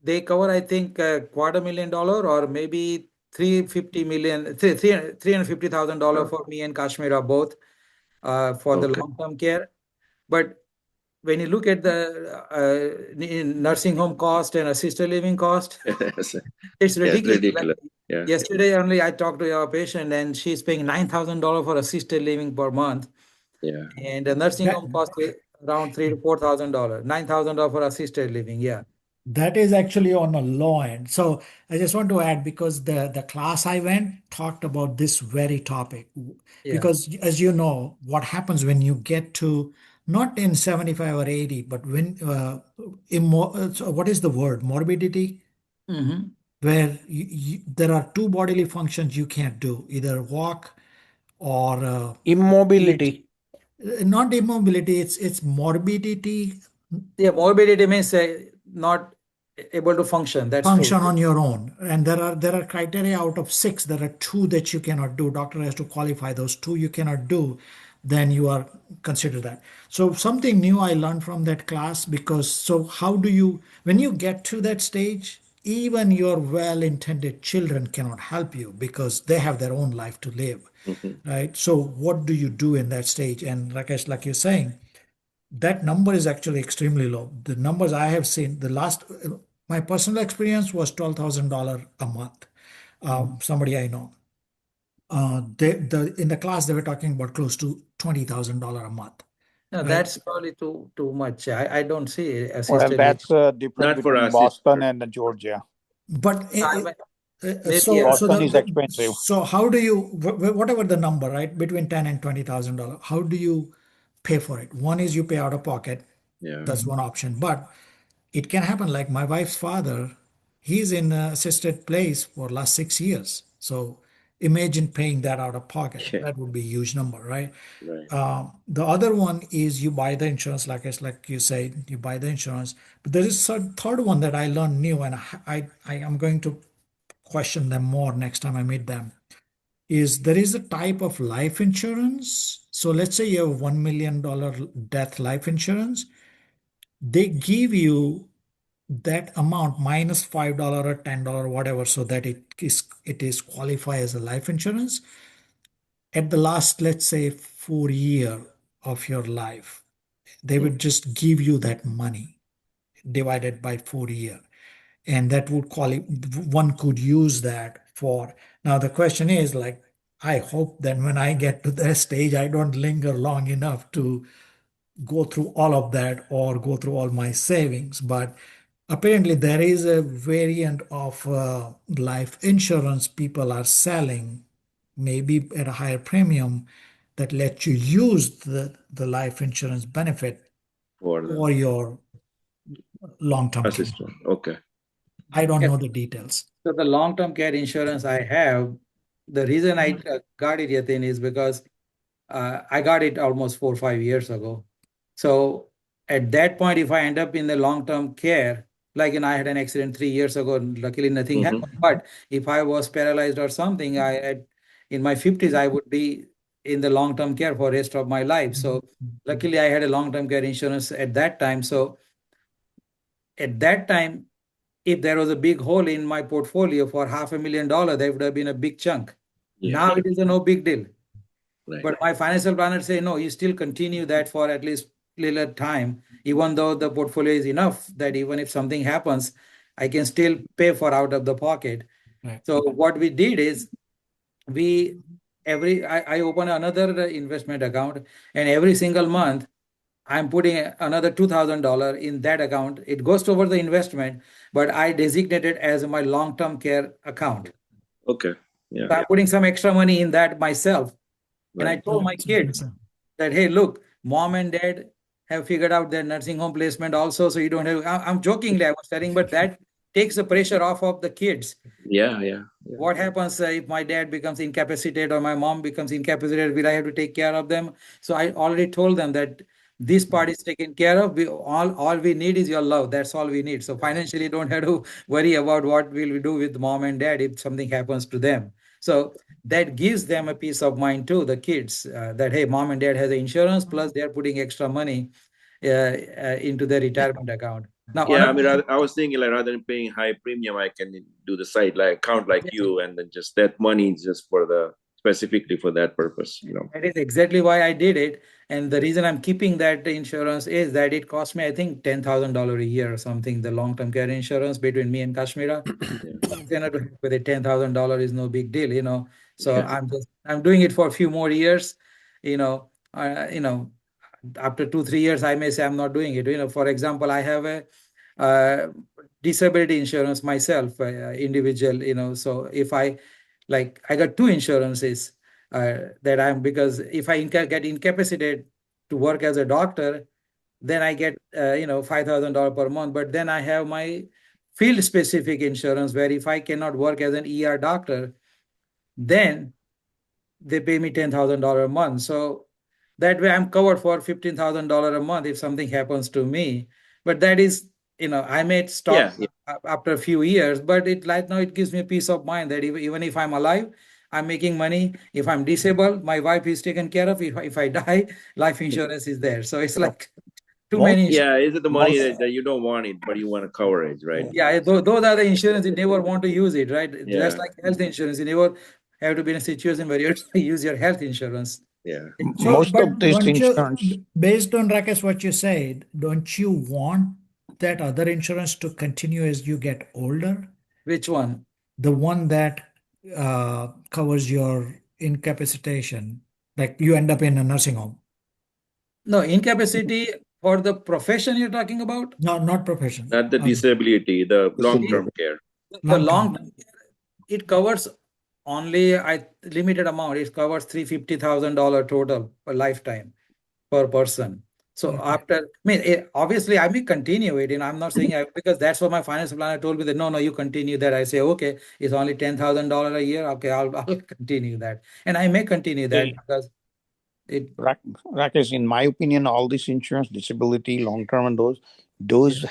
Speaker 3: they cover, I think, $250,000 or maybe 350 million, $350,000 for me and Kashmir both for the
Speaker 6: Okay.
Speaker 3: long-term care. But when you look at the nursing home cost and assisted living cost, it's
Speaker 6: It's
Speaker 3: ridiculous. Like
Speaker 6: ridiculous. Yeah.
Speaker 3: yesterday only, I talked to our patient and she's paying $9,000 for assisted living per month.
Speaker 6: Yeah.
Speaker 3: And the nursing
Speaker 2: That
Speaker 3: home cost around $3,000 to $4,000, $9,000 for assisted living. Yeah.
Speaker 2: That is actually on a low end. So I just want to add because the class I went talked about this very topic.
Speaker 3: Yeah.
Speaker 2: Because as you know, what happens when you get to not in 75 or 80, but when so what is the word? Morbidity,
Speaker 3: Mm-hmm.
Speaker 2: where there are two bodily functions you can't do, either walk or eat.
Speaker 5: Immobility.
Speaker 2: Not immobility, it's morbidity.
Speaker 3: Yeah, morbidity means not. able to function. That's
Speaker 2: function
Speaker 3: full.
Speaker 2: on your own. And there are criteria out of six. There are two that you cannot do. Doctor has to qualify those two you cannot do. Then you are considered that. So something new I learned from that class, because so how do you, when you get to that stage, even your well-intended children cannot help you because they have their own life to live,
Speaker 6: Mhm.
Speaker 2: right? So what do you do in that stage? And Rakesh, like you're saying, that number is actually extremely low. The numbers I have seen, my personal experience was $12,000 a month. Somebody I know, in the class they were talking about close to $20,000 a month,
Speaker 3: No,
Speaker 2: right?
Speaker 3: that's probably too much. I don't see
Speaker 8: Well,
Speaker 3: assisted living.
Speaker 8: that's different
Speaker 6: Not for
Speaker 8: between
Speaker 6: us. It's
Speaker 8: Boston and Georgia.
Speaker 2: But
Speaker 3: I mean, maybe
Speaker 2: so
Speaker 3: yes.
Speaker 2: so
Speaker 8: Boston is expensive.
Speaker 2: so how do you, whatever the number, right, between $10,000 and $20,000, how do you pay for it? One is you pay out of pocket.
Speaker 6: Yeah.
Speaker 2: That's one option. But it can happen like my wife's father, he's in a assisted place for last 6 years. So imagine paying that out of pocket.
Speaker 6: Yeah.
Speaker 2: That would be a huge number, right?
Speaker 6: Right.
Speaker 2: The other one is you buy the insurance, like you say, you buy the insurance. But there is a third one that I learned new, and I am going to question them more next time I meet them. Is there is a type of life insurance. So let's say you have $1 million death life insurance. They give you that amount minus $5 or $10, whatever, so that it is qualify as a life insurance at the last, let's say, 4 year of your life. They
Speaker 6: Mm.
Speaker 2: would just give you that money divided by 4 year, and that would one could use that for. Now the question is, like, I hope that when I get to that stage I don't linger long enough to go through all of that or go through all my savings. But apparently, there is a variant of life insurance people are selling, maybe at a higher premium, that lets you use the life insurance benefit
Speaker 6: For the
Speaker 2: for your long-term care.
Speaker 6: assistant. Okay.
Speaker 2: I don't
Speaker 3: Yes.
Speaker 2: know the details.
Speaker 3: So the long-term care insurance I have, the reason I got it, Yatin, is because I got it almost 4 or 5 years ago. So at that point, if I end up in the long-term care, like I had an accident 3 years ago, and luckily nothing
Speaker 6: Mm-hmm.
Speaker 3: happened. But if I was paralyzed or something, I had in my 50s, I would be in the long-term care for rest of my life. So luckily, I had a long-term care insurance at that time. So at that time, if there was a big hole in my portfolio for $500,000, that would have been a big chunk.
Speaker 6: Yeah.
Speaker 3: Now it is a no big deal.
Speaker 6: Right.
Speaker 3: But my financial planner say, no, you still continue that for at least little time, even though the portfolio is enough that even if something happens, I can still pay for out of the pocket.
Speaker 2: Right.
Speaker 3: So what we did is I open another investment account, and every single month I'm putting another $2,000 in that account. It goes toward the investment, but I designate it as my long-term care account.
Speaker 6: Okay. Yeah.
Speaker 3: So I'm putting some extra money in that myself. And I
Speaker 6: Right.
Speaker 3: told my kids that, hey, look, mom and dad have figured out their nursing home placement also. So you don't have, I'm jokingly, I was telling, but that takes the pressure off of the kids.
Speaker 6: Yeah. Yeah. Yeah.
Speaker 3: What happens if my dad becomes incapacitated or my mom becomes incapacitated? Will I have to take care of them? So I already told them that this part is taken care of. All we need is your love. That's all we need. So financially, don't have to worry about what will we do with mom and dad if something happens to them. So that gives them a peace of mind too, the kids, that hey, mom and dad has insurance, plus they're putting extra money into their retirement account. Now,
Speaker 6: Yeah. I
Speaker 3: another
Speaker 6: mean,
Speaker 3: thing,
Speaker 6: I was thinking like rather than paying high premium, I can do the site like account like
Speaker 3: yes,
Speaker 6: you, and then just that money is just for the specifically for that purpose.
Speaker 3: that is exactly why I did it. And the reason I'm keeping that insurance is that it cost me, I think, $10,000 a year or something, the long-term care insurance between me and Kashmira.
Speaker 6: Yeah.
Speaker 3: With it, $10,000 is no big deal. So
Speaker 6: Yeah.
Speaker 3: I'm doing it for a few more years. After 2 3 years, I may say I'm not doing it. For example, I have a uh, disability insurance myself, individual. So if I got two insurances that I'm because if I get incapacitated to work as a doctor, then I get $5,000 per month. But then I have my field specific insurance where if I cannot work as an ER doctor, then they pay me $10,000 a month. So that way I'm covered for $15,000 a month if something happens to me. But that is I may
Speaker 6: Yeah,
Speaker 3: stop
Speaker 6: yeah.
Speaker 3: after a few years, but right now it gives me peace of mind that even if I'm alive, I'm making money. If I'm disabled, my wife is taken care of. If I die, life insurance is there. So it's like too
Speaker 8: Most
Speaker 3: many.
Speaker 6: Yeah, is it the money
Speaker 8: most
Speaker 6: that you don't want it, but you want a coverage, right?
Speaker 3: Yeah, those are the insurance you never want to use it, right? Just
Speaker 6: Yeah,
Speaker 3: like health insurance, you never have to be in a situation where you have to use your health insurance.
Speaker 6: yeah.
Speaker 2: So,
Speaker 8: most of
Speaker 2: but
Speaker 8: this
Speaker 2: don't you,
Speaker 8: insurance.
Speaker 2: based on Rakesh, what you said, don't you want that other insurance to continue as you get older?
Speaker 3: Which one?
Speaker 2: The one that covers your incapacitation, like you end up in a nursing home.
Speaker 3: No, incapacity for the profession you're talking about?
Speaker 2: No, not profession.
Speaker 6: Not the disability, the
Speaker 3: See,
Speaker 6: long-term
Speaker 8: Disability.
Speaker 6: care.
Speaker 3: the
Speaker 2: Long
Speaker 3: long
Speaker 2: term.
Speaker 3: term, it covers only a limited amount. It covers $350,000 total per lifetime per person. So
Speaker 2: Okay.
Speaker 3: after, I mean, obviously I may continue it, and I'm not saying because that's what my financial planner told me that no, you continue that. I say, okay, it's only $10,000 a year. Okay, I'll continue that, and I may continue that because it.
Speaker 8: Rakesh, in my opinion, all this insurance, disability, long term, and those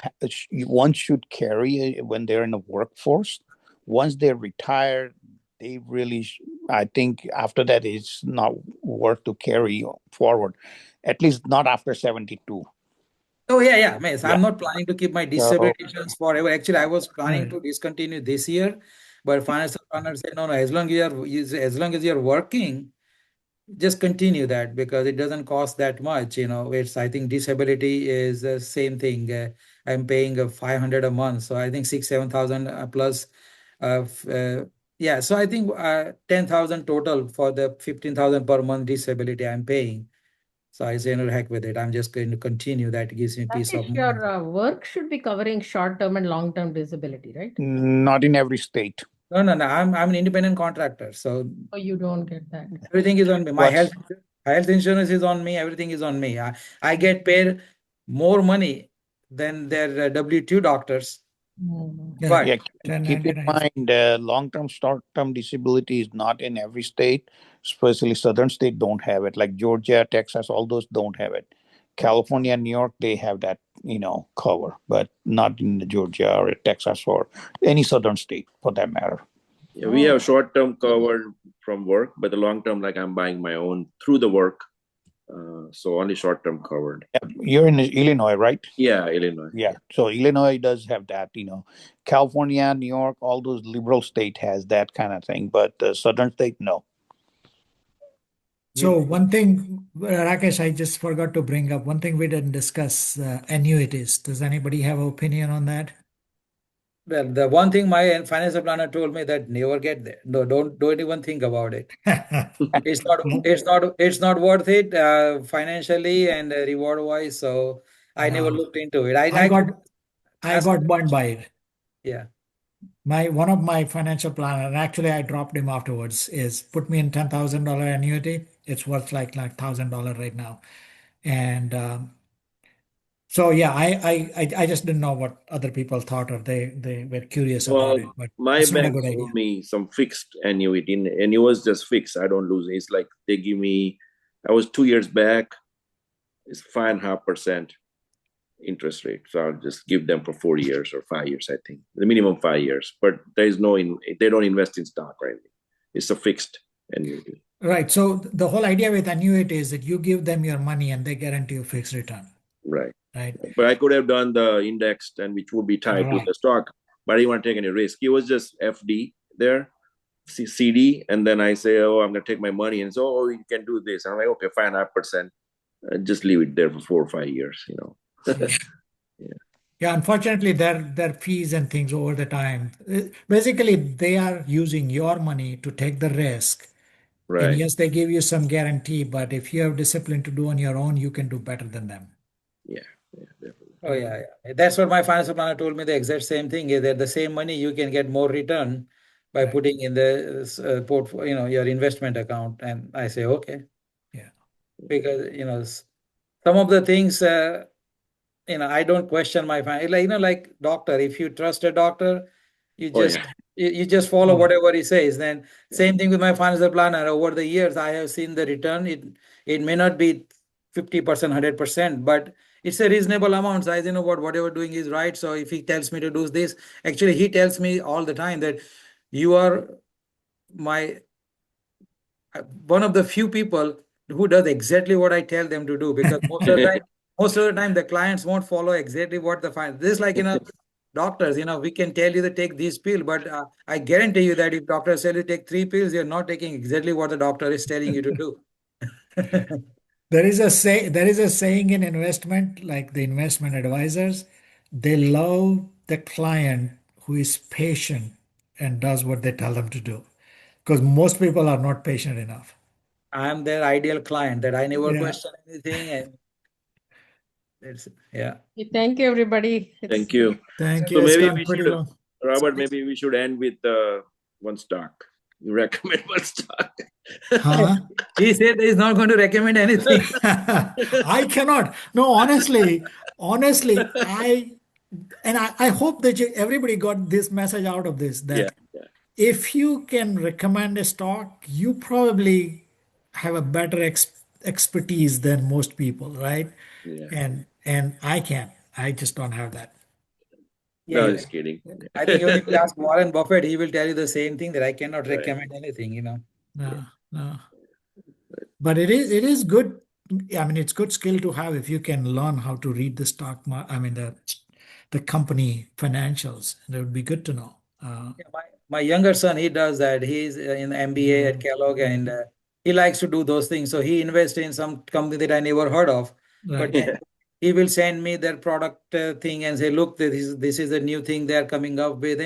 Speaker 8: one should carry when they're in the workforce. Once they're retired, they really, I think after that, it's not worth to carry forward. At least not after 72.
Speaker 3: Oh yeah. Miss,
Speaker 8: Yeah.
Speaker 3: I'm not planning to keep my
Speaker 8: So,
Speaker 3: disability insurance forever. Actually, I was planning
Speaker 2: Right.
Speaker 3: to discontinue this year, but financial planner said no. As long as you're working, just continue that because it doesn't cost that much. It's I think disability is the same thing. I'm paying 500 a month, so I think 6-7,000 plus. Yeah, so I think 10,000 total for the 15,000 per month disability I'm paying. So I say no, heck with it. I'm just going to continue. That gives me peace of
Speaker 4: Rakesh,
Speaker 3: mind.
Speaker 4: your work should be covering short-term and long-term disability, right?
Speaker 8: not in every state.
Speaker 3: No. I'm an independent contractor, so
Speaker 4: Or you don't get that.
Speaker 3: everything is on me. My
Speaker 8: What's
Speaker 3: health insurance is on me. Everything is on me. I get paid more money than their W-2 doctors.
Speaker 2: Yeah.
Speaker 8: Yeah,
Speaker 3: But
Speaker 8: keep in
Speaker 2: 1099.
Speaker 8: mind, long-term, short-term disability is not in every state, especially southern state don't have it. Like Georgia, Texas, all those don't have it. California, New York, they have that, cover, but not in the Georgia or Texas or any southern state for that matter.
Speaker 6: Yeah, we have short-term covered from work, but the long-term, like I'm buying my own through the work. So only short-term covered.
Speaker 8: Yeah, you're in Illinois, right?
Speaker 6: Yeah, Illinois.
Speaker 8: Yeah. So Illinois does have that, California, New York, all those liberal state has that kind of thing, but the southern state, no.
Speaker 2: So one thing, Rakesh, I just forgot to bring up one thing we didn't discuss, annuities. Does anybody have an opinion on that?
Speaker 3: well, the one thing my financial planner told me that never get there. No, don't even think about it. It's not worth it financially and reward wise. So I never
Speaker 2: No,
Speaker 3: looked into it.
Speaker 2: I
Speaker 3: I
Speaker 2: got
Speaker 3: could
Speaker 2: I
Speaker 3: ask.
Speaker 2: got burned by it.
Speaker 3: Yeah.
Speaker 2: My one of my financial planner, and actually I dropped him afterwards, is put me in $10,000 annuity. It's worth like $1,000 right now, and so yeah, I just didn't know what other people thought, or they were curious about it,
Speaker 6: Well,
Speaker 2: but
Speaker 6: my
Speaker 2: it's not a
Speaker 6: bank
Speaker 2: good
Speaker 6: sold
Speaker 2: idea.
Speaker 6: me some fixed annuity, and it was just fixed. I don't lose it. It's like they give me. I was 2 years back. It's 5.5% interest rate. So I'll just give them for 4 years or 5 years. I think the minimum 5 years. But there is no in. They don't invest in stock or anything. It's a fixed annuity.
Speaker 2: Right. So the whole idea with annuity is that you give them your money and they guarantee you fixed return.
Speaker 6: Right.
Speaker 2: Right.
Speaker 6: But I could have done the indexed and which would be tied to
Speaker 2: Right.
Speaker 6: the stock, but I didn't want to take any risk. It was just FD there, CD, and then I say, oh, I'm going to take my money, and so oh, you can do this. I'm like, okay, 5.5%. Just leave it there for 4 or 5 years. Yeah.
Speaker 2: Yeah, unfortunately, their fees and things over the time. Basically, they are using your money to take the risk. And
Speaker 6: Right.
Speaker 2: yes, they give you some guarantee, but if you have discipline to do on your own, you can do better than them.
Speaker 6: Yeah. Definitely.
Speaker 3: Oh yeah. That's what my financial planner told me. The exact same thing is that the same money you can get more return by
Speaker 2: Right.
Speaker 3: putting in the portfolio, your investment account. And I say okay
Speaker 2: Yeah.
Speaker 3: because some of the things I don't question my family. Like doctor, if you trust a doctor, you
Speaker 6: Oh yeah.
Speaker 3: just you just follow
Speaker 2: Oh,
Speaker 3: whatever he says. Then
Speaker 6: Yeah.
Speaker 3: same thing with my financial planner. Over the years, I have seen the return. It may not be 50%, 100%, but it's a reasonable amount. So I know whatever doing is right. So if he tells me to do this, actually he tells me all the time that you are my one of the few people who does exactly what I tell them to do, because most of the time the clients won't follow exactly what the fine. This is like, doctors, we can tell you to take these pills, but I guarantee you that if doctors tell you to take 3 pills, you're not taking exactly what the doctor is telling you to do.
Speaker 2: There is a saying in investment, like the investment advisors, they love the client who is patient and does what they tell them to do. Because most people are not patient enough.
Speaker 3: I'm their ideal client, that I never
Speaker 2: Yeah.
Speaker 3: question anything, and it's yeah.
Speaker 4: Thank you, everybody.
Speaker 6: Thank you.
Speaker 2: Thank
Speaker 6: So
Speaker 2: you. It's
Speaker 6: maybe
Speaker 2: gone
Speaker 6: we
Speaker 2: pretty
Speaker 6: should,
Speaker 2: long.
Speaker 6: Robert, maybe we should end with one stock. You recommend one stock.
Speaker 2: Huh?
Speaker 3: He said he's not going to recommend anything.
Speaker 2: I cannot. No, honestly, I hope that everybody got this message out of this,
Speaker 6: Yeah,
Speaker 2: that
Speaker 6: yeah,
Speaker 2: if you can recommend a stock, you probably have a better expertise than most people, right?
Speaker 6: yeah.
Speaker 2: And I can't. I just don't have that.
Speaker 6: No,
Speaker 3: Yeah,
Speaker 6: just kidding.
Speaker 3: I think even if you ask Warren Buffett, he will tell you the same thing, that I cannot
Speaker 6: Right.
Speaker 3: recommend anything.
Speaker 6: Yeah.
Speaker 2: No, no. But it is good. I mean, it's good skill to have if you can learn how to read the stock market. I mean, the company financials. That would be good to know.
Speaker 3: Yeah, my younger son, he does that. He's in MBA at Kellogg, and he likes to do those things. So he invests in some company that I never heard of, but
Speaker 2: Right.
Speaker 3: then he will send me their product thing and say, "Look, this is a new thing they are coming up with,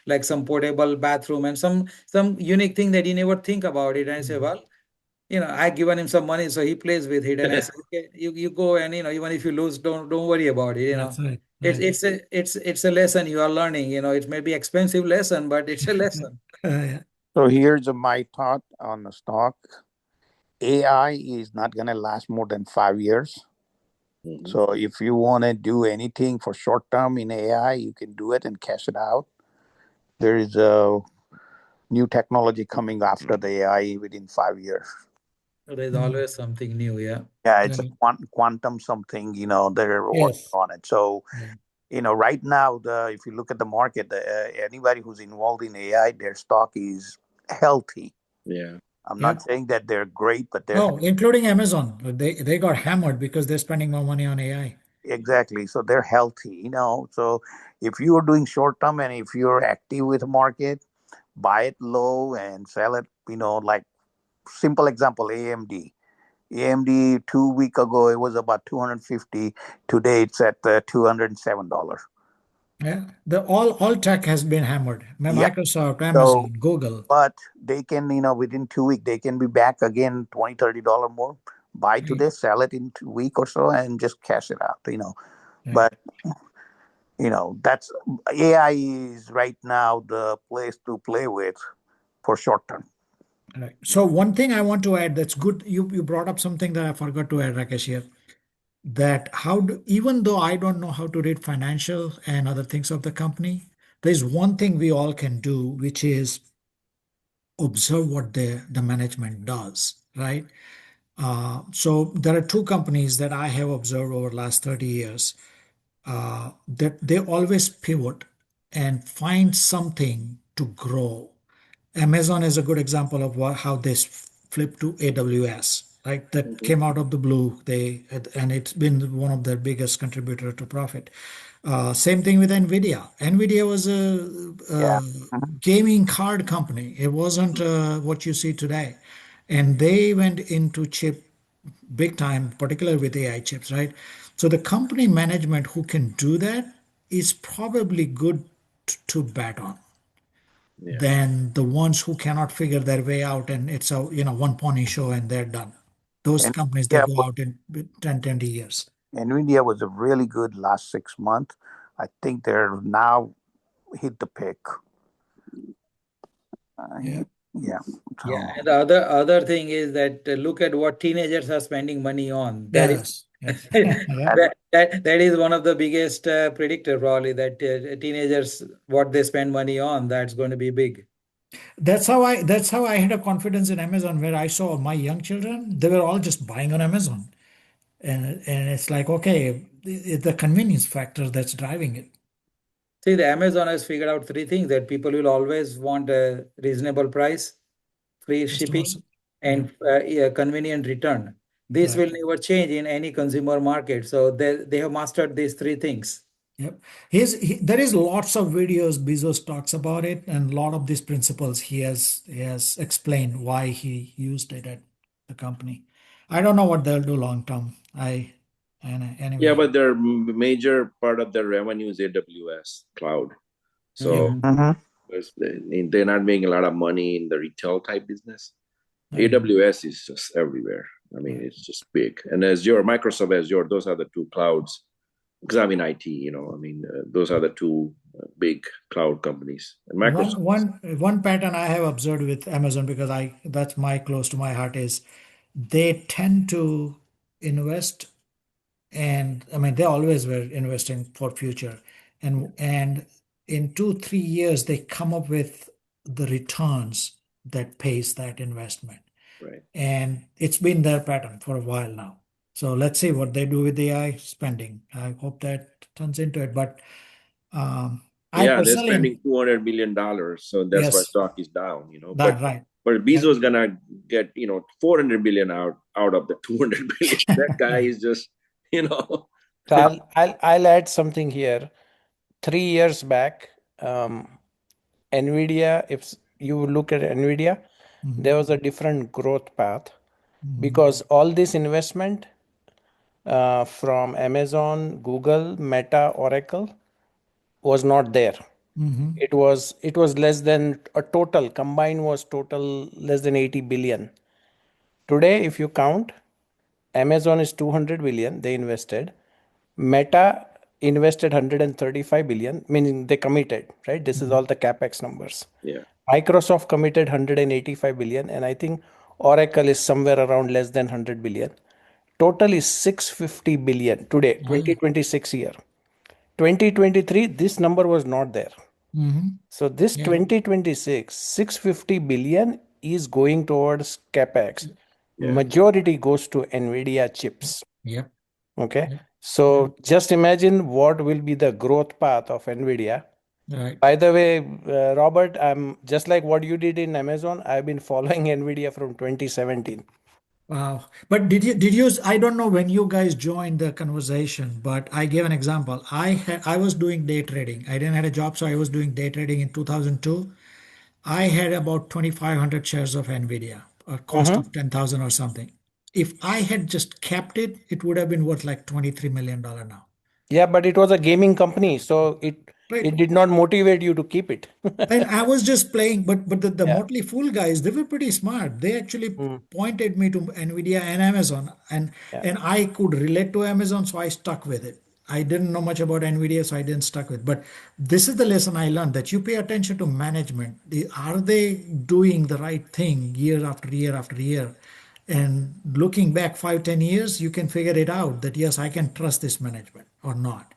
Speaker 3: like some portable bathroom and some unique thing that he never think about it." And I say, "Well, I given him some money, so he plays with it." And I said, "Okay, you go, and even if you lose, don't worry about it.
Speaker 2: That's right.
Speaker 3: It's
Speaker 2: Right.
Speaker 3: it's a lesson you are learning. It may be expensive lesson, but it's a lesson."
Speaker 2: Yeah.
Speaker 8: So here's my thought on the stock. AI is not going to last more than 5 years.
Speaker 6: Mhm.
Speaker 8: So if you want to do anything for short term in AI, you can do it and cash it out. There is a new technology coming after the AI within 5 years.
Speaker 3: There's
Speaker 2: Mm.
Speaker 3: always something new. Yeah.
Speaker 8: Yeah, it's a
Speaker 2: Right.
Speaker 8: quantum something, they're working
Speaker 2: Yes.
Speaker 8: on it. So,
Speaker 2: Yeah.
Speaker 8: right now, if you look at the market, anybody who's involved in AI, their stock is healthy.
Speaker 6: Yeah.
Speaker 8: I'm
Speaker 2: Yeah.
Speaker 8: not saying that they're great, but they're
Speaker 2: Oh, including Amazon. They got hammered because they're spending more money on AI.
Speaker 8: exactly. So they're healthy. So if you are doing short term and if you're active with the market, buy it low and sell it, like simple example, AMD. AMD 2 week ago, it was about 250. Today it's at $207.
Speaker 2: Yeah. All tech has been hammered.
Speaker 8: Yeah.
Speaker 2: Microsoft,
Speaker 8: So,
Speaker 2: Amazon, Google.
Speaker 8: but they can, within 2 weeks, they can be back again $20, $30 more. Buy
Speaker 2: Right.
Speaker 8: today, sell it in 2 week or so, and just cash it out.
Speaker 2: Right.
Speaker 8: But that's AI is right now the place to play with for short term.
Speaker 2: Right. So one thing I want to add that's good, you brought up something that I forgot to add, Rakesh, here. That even though I don't know how to read financial and other things of the company, there's one thing we all can do, which is observe what the management does, right? So there are two companies that I have observed over the last 30 years, that they always pivot and find something to grow. Amazon is a good example of how they flipped to AWS, right? That
Speaker 6: Mhm.
Speaker 2: came out of the blue. And it's been one of their biggest contributor to profit. Same thing with Nvidia. Nvidia was
Speaker 8: Yeah.
Speaker 2: a
Speaker 8: Mhm.
Speaker 2: gaming card company. It wasn't what you see today, and they went into chip big time, particularly with AI chips, right? So the company management who can do that is probably good to bet on
Speaker 6: Yeah.
Speaker 2: than the ones who cannot figure their way out and it's a one pony show and they're done. Those
Speaker 8: And
Speaker 2: companies they
Speaker 8: yeah,
Speaker 2: go out in 10, 20 years.
Speaker 8: NVIDIA was a really good last 6 months. I think they're now hit the peak.
Speaker 2: Yeah.
Speaker 8: Yeah.
Speaker 3: Yeah,
Speaker 8: So,
Speaker 3: and the other thing is that look at what teenagers are spending money on. That is
Speaker 2: Yes. Yes. Yeah.
Speaker 8: that,
Speaker 3: that is one of the biggest predictor, probably, that teenagers, what they spend money on, that's going to be big.
Speaker 2: That's how I had a confidence in Amazon, where I saw my young children, they were all just buying on Amazon. And it's like, okay, the convenience factor that's driving it.
Speaker 3: See, the Amazon has figured out three things: that people will always want a reasonable price, free
Speaker 2: Customers,
Speaker 3: shipping, and convenient return. This
Speaker 2: right.
Speaker 3: will never change in any consumer market. So they have mastered these three things.
Speaker 2: Yep. There is lots of videos Bezos talks about it, and a lot of these principles he has explained why he used it at the company. I don't know what they'll do long term.
Speaker 6: Yeah,
Speaker 2: Anyway.
Speaker 6: but their major part of their revenue is AWS cloud.
Speaker 2: Yeah.
Speaker 6: So
Speaker 8: Mhm.
Speaker 6: they're not making a lot of money in the retail type business.
Speaker 2: Right.
Speaker 6: AWS is just everywhere. I mean,
Speaker 2: Right.
Speaker 6: it's just big. And Azure, Microsoft Azure, those are the two clouds. Because I'm in IT, I mean, those are the two big cloud companies. And
Speaker 2: One
Speaker 6: Microsoft.
Speaker 2: one one pattern I have observed with Amazon, because that's my close to my heart, is they tend to invest, and I mean they always were investing for future, and in 2 3 years they come up with the returns that pays that investment,
Speaker 6: Right.
Speaker 2: and it's been their pattern for a while now. So let's see what they do with AI spending. I hope that turns into it, but I
Speaker 6: Yeah, they're
Speaker 2: personally
Speaker 6: spending $200 billion, so that's why
Speaker 2: yes,
Speaker 6: stock is down. But
Speaker 2: that right.
Speaker 6: Bezos gonna get 400 billion out of the 200 billion. That guy
Speaker 2: Yeah.
Speaker 6: is just you know
Speaker 5: So I'll add something here. 3 years back, Nvidia, if you look at Nvidia, there
Speaker 2: Mhm.
Speaker 5: was a different growth path
Speaker 2: Mhm.
Speaker 5: because all this investment from Amazon, Google, Meta, Oracle was not there.
Speaker 2: Mhm.
Speaker 5: It was less than a total combined was total less than 80 billion. Today, if you count, Amazon is 200 billion they invested. Meta invested 135 billion, meaning they committed, right? This is
Speaker 2: Mhm.
Speaker 5: all the capex numbers.
Speaker 6: yeah,
Speaker 5: Microsoft committed 185 billion, and I think Oracle is somewhere around less than 100 billion. Total is 650 billion today,
Speaker 2: Ah.
Speaker 5: 2026 year. 2023, this number was not there.
Speaker 2: Mhm.
Speaker 5: So this
Speaker 2: Yeah.
Speaker 5: 2026, 650 billion is going towards capex.
Speaker 6: yeah.
Speaker 5: Majority goes to Nvidia chips.
Speaker 2: Yep.
Speaker 5: Okay.
Speaker 2: Yep. Yep.
Speaker 5: So just imagine what will be the growth path of Nvidia.
Speaker 2: Right.
Speaker 5: By the way, Robert, I'm just like what you did in Amazon. I've been following Nvidia from 2017.
Speaker 2: Wow. But did you I don't know when you guys joined the conversation, but I gave an example. I was doing day trading. I didn't have a job, so I was doing day trading in 2002. I had about 2,500 shares of Nvidia, a cost
Speaker 5: Mhm.
Speaker 2: of 10,000 or something. If I had just kept it, it would have been worth like $23 million now.
Speaker 5: Yeah, but it was a gaming company, so it
Speaker 2: Right.
Speaker 5: it did not motivate you to keep it.
Speaker 2: And I was just playing, but the
Speaker 5: Yeah.
Speaker 2: Motley Fool guys, they were pretty smart. They actually
Speaker 5: Mm.
Speaker 2: pointed me to Nvidia and Amazon, and
Speaker 5: Yeah.
Speaker 2: and I could relate to Amazon, so I stuck with it. I didn't know much about Nvidia, so I didn't stuck with. But this is the lesson I learned, that you pay attention to management. Are they doing the right thing year after year after year? And looking back 5 10 years, you can figure it out that yes, I can trust this management or not.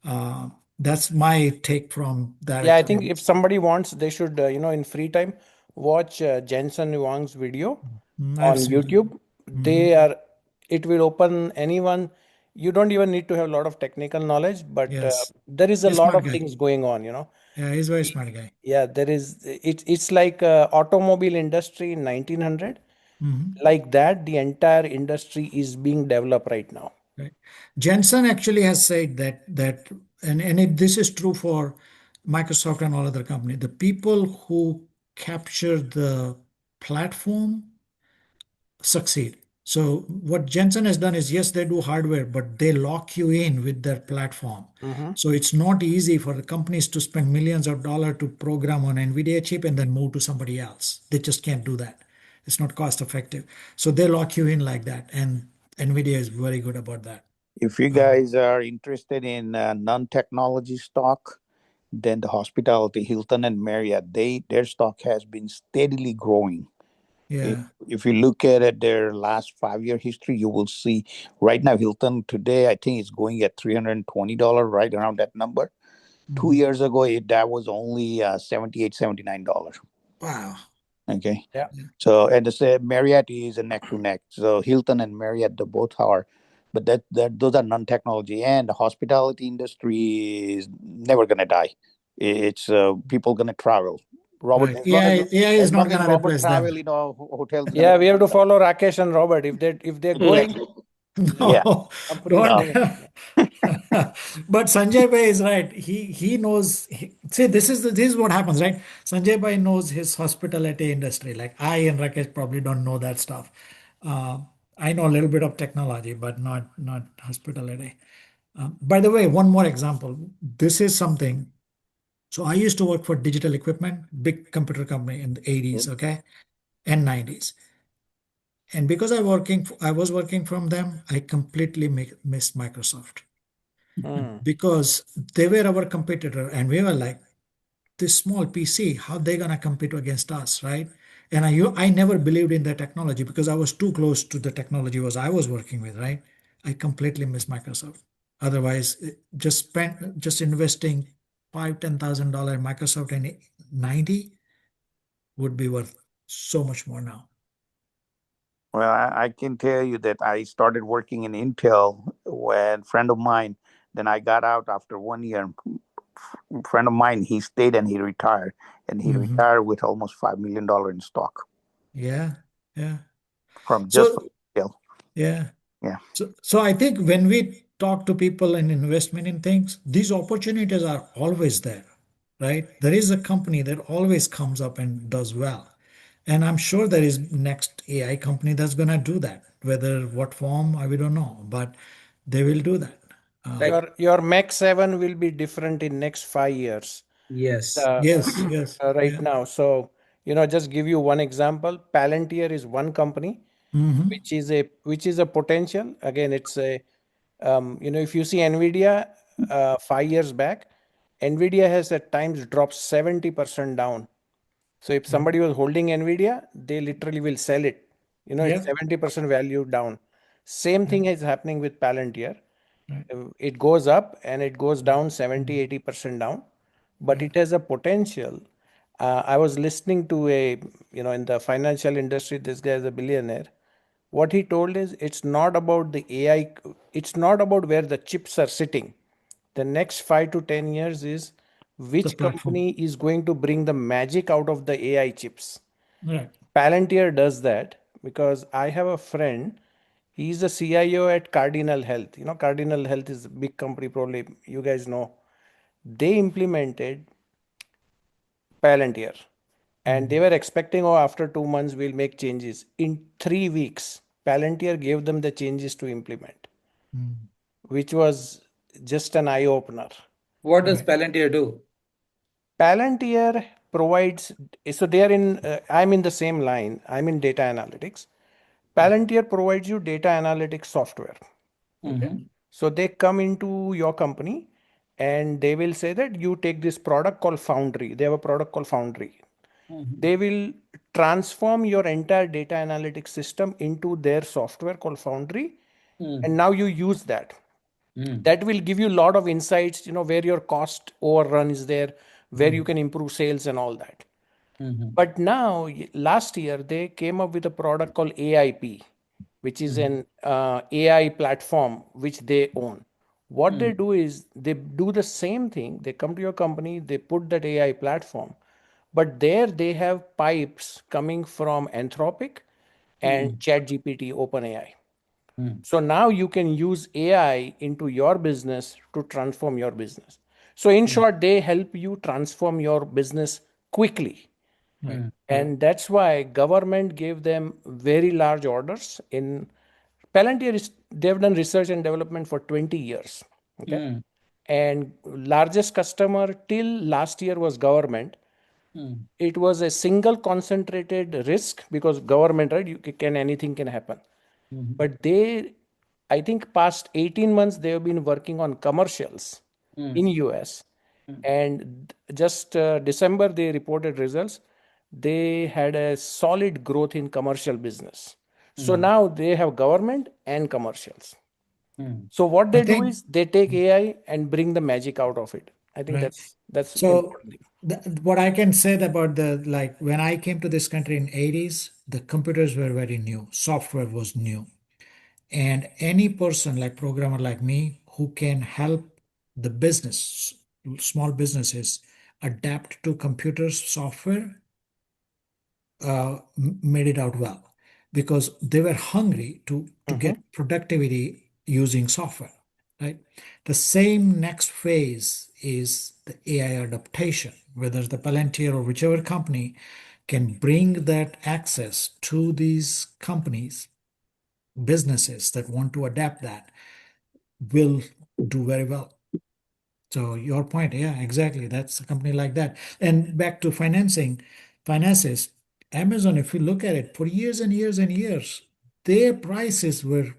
Speaker 2: Uh, that's my take from that
Speaker 5: Yeah, I think if
Speaker 2: experience.
Speaker 5: somebody wants, they should, in free time, watch Jensen Huang's video
Speaker 2: I've
Speaker 5: on
Speaker 2: seen it.
Speaker 5: YouTube.
Speaker 2: Hmm.
Speaker 5: It will open anyone. You don't even need to have a lot of technical knowledge, but
Speaker 2: Yes,
Speaker 5: there is a
Speaker 2: he's a
Speaker 5: lot
Speaker 2: smart
Speaker 5: of
Speaker 2: guy.
Speaker 5: things going on.
Speaker 2: Yeah, he's a very smart guy.
Speaker 5: Yeah, there is, it's like automobile industry in 1900.
Speaker 2: Hmm.
Speaker 5: Like that, the entire industry is being developed right now.
Speaker 2: Right. Jensen actually has said that this is true for Microsoft and all other companies. The people who capture the platform succeed. So what Jensen has done is, yes, they do hardware, but they lock you in with their platform.
Speaker 5: Mhm.
Speaker 2: So it's not easy for the companies to spend millions of dollars to program on NVIDIA chip and then move to somebody else. They just can't do that. It's not cost effective. So they lock you in like that. And NVIDIA is very good about that.
Speaker 8: If you guys are interested in non-technology stock, then the hospitality, Hilton and Marriott, their stock has been steadily growing. If,
Speaker 2: Yeah.
Speaker 8: if you look at their last 5 year history, you will see right now Hilton today, I think it's going at $320, right around that number. 2 years ago, that was only $78, $79.
Speaker 2: Wow.
Speaker 8: Okay.
Speaker 5: Yeah.
Speaker 8: So, and the Marriott is a neck to neck. So Hilton and Marriott, they both are but those are non-technology, and the hospitality industry is never going to die. It's people going to travel. Robert,
Speaker 2: Right. AI is
Speaker 8: as
Speaker 2: not
Speaker 8: long
Speaker 2: going
Speaker 8: as
Speaker 2: to
Speaker 8: Robert
Speaker 2: replace them.
Speaker 8: travel, hotels going to.
Speaker 5: Yeah, we have to follow Rakesh and Robert. If they're going,
Speaker 8: Yeah.
Speaker 2: No,
Speaker 5: company is
Speaker 2: don't.
Speaker 8: No.
Speaker 5: moving.
Speaker 2: But Sanjay Bhai is right. He knows. See, this is what happens, right? Sanjay Bhai knows his hospitality industry. Like I and Rakesh probably don't know that stuff. Uh, I know a little bit of technology, but not hospitality. By the way, one more example. This is something. So I used to work for digital equipment, big computer company in the 80s, okay, and 90s. And because I was working from them, I completely missed Microsoft
Speaker 5: Hmm.
Speaker 2: because they were our competitor, and we were like, this small PC, how they gonna compete against us, right? And I never believed in the technology because I was too close to the technology was I was working with, right? I completely missed Microsoft. Otherwise, just investing $5,000-$10,000 in Microsoft in 90 would be worth so much more now.
Speaker 8: Well, I can tell you that I started working in Intel when a friend of mine. Then I got out after 1 year. A friend of mine, he stayed and he retired, and he
Speaker 2: Hmm.
Speaker 8: retired with almost $5 million in stock
Speaker 2: Yeah, yeah.
Speaker 8: from
Speaker 2: So
Speaker 8: Intel.
Speaker 2: yeah.
Speaker 8: Yeah.
Speaker 2: So I think when we talk to people in investment in things, these opportunities are always there, right? There is a company that always comes up and does well. And I'm sure there is next AI company that's going to do that. Whether what form, we don't know, but they will do that.
Speaker 3: Right.
Speaker 5: Your Mac 7 will be different in next 5 years.
Speaker 3: Yes.
Speaker 5: Uh,
Speaker 2: Yes, yes,
Speaker 5: right
Speaker 2: yeah.
Speaker 5: now. So, just give you one example. Palantir is one company
Speaker 2: Hmm.
Speaker 5: which is a potential. Again, it's if you see Nvidia 5 years back, Nvidia has at times dropped 70% down. So if somebody was holding Nvidia, they literally will sell it. It's
Speaker 2: Yep.
Speaker 5: 70% value down. Same
Speaker 2: Yep.
Speaker 5: thing is happening with Palantir.
Speaker 2: Right.
Speaker 5: It goes up and it goes down 70-80% down, but
Speaker 2: Yeah.
Speaker 5: it has a potential. I was listening to in the financial industry, this guy is a billionaire. What he told is it's not about the AI, it's not about where the chips are sitting. The next 5 to 10 years is
Speaker 2: The
Speaker 5: which
Speaker 2: platform.
Speaker 5: company is going to bring the magic out of the AI chips.
Speaker 2: Right.
Speaker 5: Palantir does that because I have a friend. He's the CIO at Cardinal Health. Cardinal Health is a big company, probably you guys know. They implemented Palantir and they
Speaker 2: Mm,
Speaker 5: were expecting, oh, after 2 months, we'll make changes. In 3 weeks, Palantir gave them the changes to implement,
Speaker 2: mm.
Speaker 5: which was just an eye opener.
Speaker 3: What does
Speaker 2: Right.
Speaker 3: Palantir do?
Speaker 5: Palantir provides, so they are in, I'm in the same line, I'm in data analytics. Palantir provides you data analytics software. Okay.
Speaker 3: Mm-hmm.
Speaker 5: So they come into your company and they will say that you take this product called Foundry. They have a product called Foundry.
Speaker 3: Mm-hmm.
Speaker 5: They will transform your entire data analytics system into their software called Foundry.
Speaker 3: Mm-hmm.
Speaker 5: And now you use that.
Speaker 3: Mm-hmm.
Speaker 5: That will give you a lot of insights, where your cost overrun is there, where you can improve sales and all that.
Speaker 3: Mm-hmm.
Speaker 5: But now, last year, they came up with a product called AIP, which is
Speaker 3: Mm-hmm.
Speaker 5: an AI platform which they own. What they do is they do the same thing. They come to your company, they put that AI platform, but there they have pipes coming from Anthropic and
Speaker 3: Mm-hmm.
Speaker 5: ChatGPT, OpenAI.
Speaker 3: Mm-hmm.
Speaker 5: So now you can use AI into your business to transform your business. So in short, they help you transform your business quickly.
Speaker 2: Right. Right.
Speaker 5: And that's why government gave them very large orders. In Palantir is they've done research and development for 20 years. Okay.
Speaker 3: Mm-hmm.
Speaker 5: And largest customer till last year was government.
Speaker 3: Mm-hmm.
Speaker 5: It was a single concentrated risk because government, right? You can anything can happen. But they, I think past 18 months they have been working on commercials
Speaker 3: Mm-hmm.
Speaker 5: in US, and just December they reported results. They had a solid growth in commercial business. So
Speaker 3: Mm-hmm.
Speaker 5: now they have government and commercials.
Speaker 3: Mm-hmm.
Speaker 5: So what
Speaker 2: I
Speaker 5: they do
Speaker 2: think.
Speaker 5: is they take AI and bring the magic out of it. I think
Speaker 2: Right.
Speaker 5: that's
Speaker 2: So
Speaker 5: important thing.
Speaker 2: what I can say about the like when I came to this country in 80s, the computers were very new, software was new. And any person like programmer like me who can help the business, small businesses, adapt to computers software made it out well because they were hungry to
Speaker 5: Mm-hmm.
Speaker 2: get productivity using software, right? The same next phase is the AI adaptation, whether the Palantir or whichever company can bring that access to these companies, businesses that want to adapt that will do very well. So your point, yeah, exactly. That's a company like that. And back to finances, Amazon, if you look at it, for years and years and years, their prices were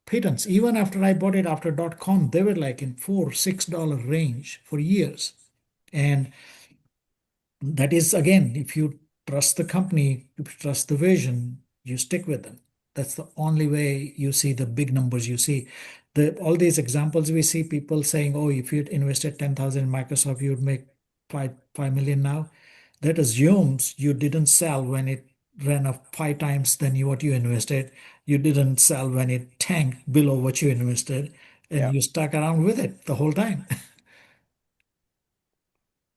Speaker 2: pittance. Even after I bought it after .com, they were like in $4, $6 range for years. And that is again, if you trust the company, you trust the vision, you stick with them. That's the only way you see the big numbers. You see all these examples we see people saying, oh, if you'd invested 10,000 in Microsoft, you would make 5 million now. That assumes you didn't sell when it ran up 5 times than what you invested. You didn't sell when it tanked below what you invested, and
Speaker 5: Yeah.
Speaker 2: you stuck around with it the whole time.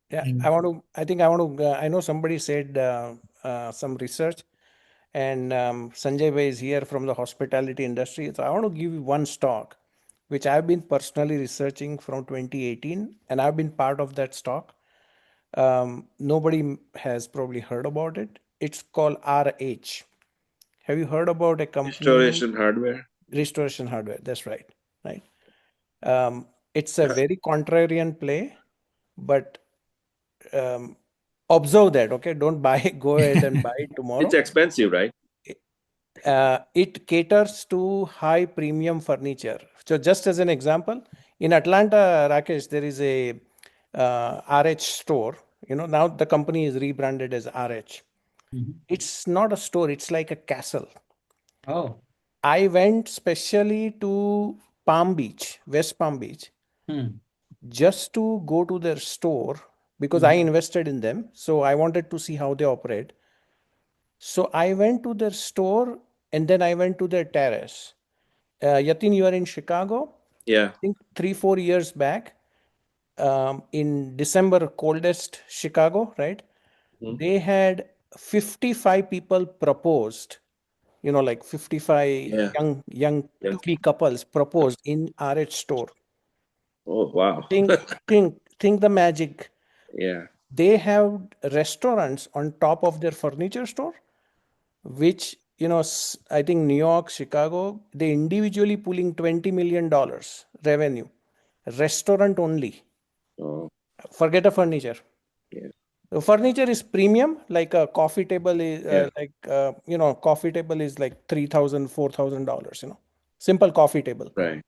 Speaker 5: Yeah,
Speaker 2: And
Speaker 5: I know somebody said some research, and Sanjay Bhai is here from the hospitality industry. So I want to give you one stock, which I've been personally researching from 2018, and I've been part of that stock. Nobody has probably heard about it. It's called RH. Have you heard about a company,
Speaker 6: Restoration hardware.
Speaker 5: Restoration Hardware? That's right, right. It's a very contrarian play, but um, observe that. Okay, don't buy, go ahead and buy it
Speaker 6: It's
Speaker 5: tomorrow.
Speaker 6: expensive, right?
Speaker 5: It caters to high premium furniture. So, just as an example, in Atlanta, Rakesh, there is a RH store. You know, now the company is rebranded as RH.
Speaker 3: Mhm.
Speaker 5: It's not a store, it's like a castle.
Speaker 3: Oh.
Speaker 5: I went specially to Palm Beach, West Palm Beach,
Speaker 3: Hmm.
Speaker 5: just to go to their store because I
Speaker 3: Mhm.
Speaker 5: invested in them. So I wanted to see how they operate. So I went to their store and then I went to their terrace. Yatin, you are in Chicago.
Speaker 6: Yeah.
Speaker 5: I think 3, 4 years back, in December, coldest Chicago, right?
Speaker 6: Mhm.
Speaker 5: They had 55 people proposed, you know, like 55
Speaker 6: Yeah.
Speaker 5: young
Speaker 6: Yeah.
Speaker 5: to be couples proposed in RH store.
Speaker 6: Oh, wow.
Speaker 5: Think the magic.
Speaker 6: Yeah.
Speaker 5: They have restaurants on top of their furniture store, which, you know, I think New York, Chicago, they individually pulling $20 million revenue. Restaurant only.
Speaker 6: Oh,
Speaker 5: Forget a furniture.
Speaker 6: yeah.
Speaker 5: The furniture is premium, like a coffee table is
Speaker 6: Yeah.
Speaker 5: you know, coffee table is like $3,000, $4,000, you know, simple coffee table,
Speaker 6: Right.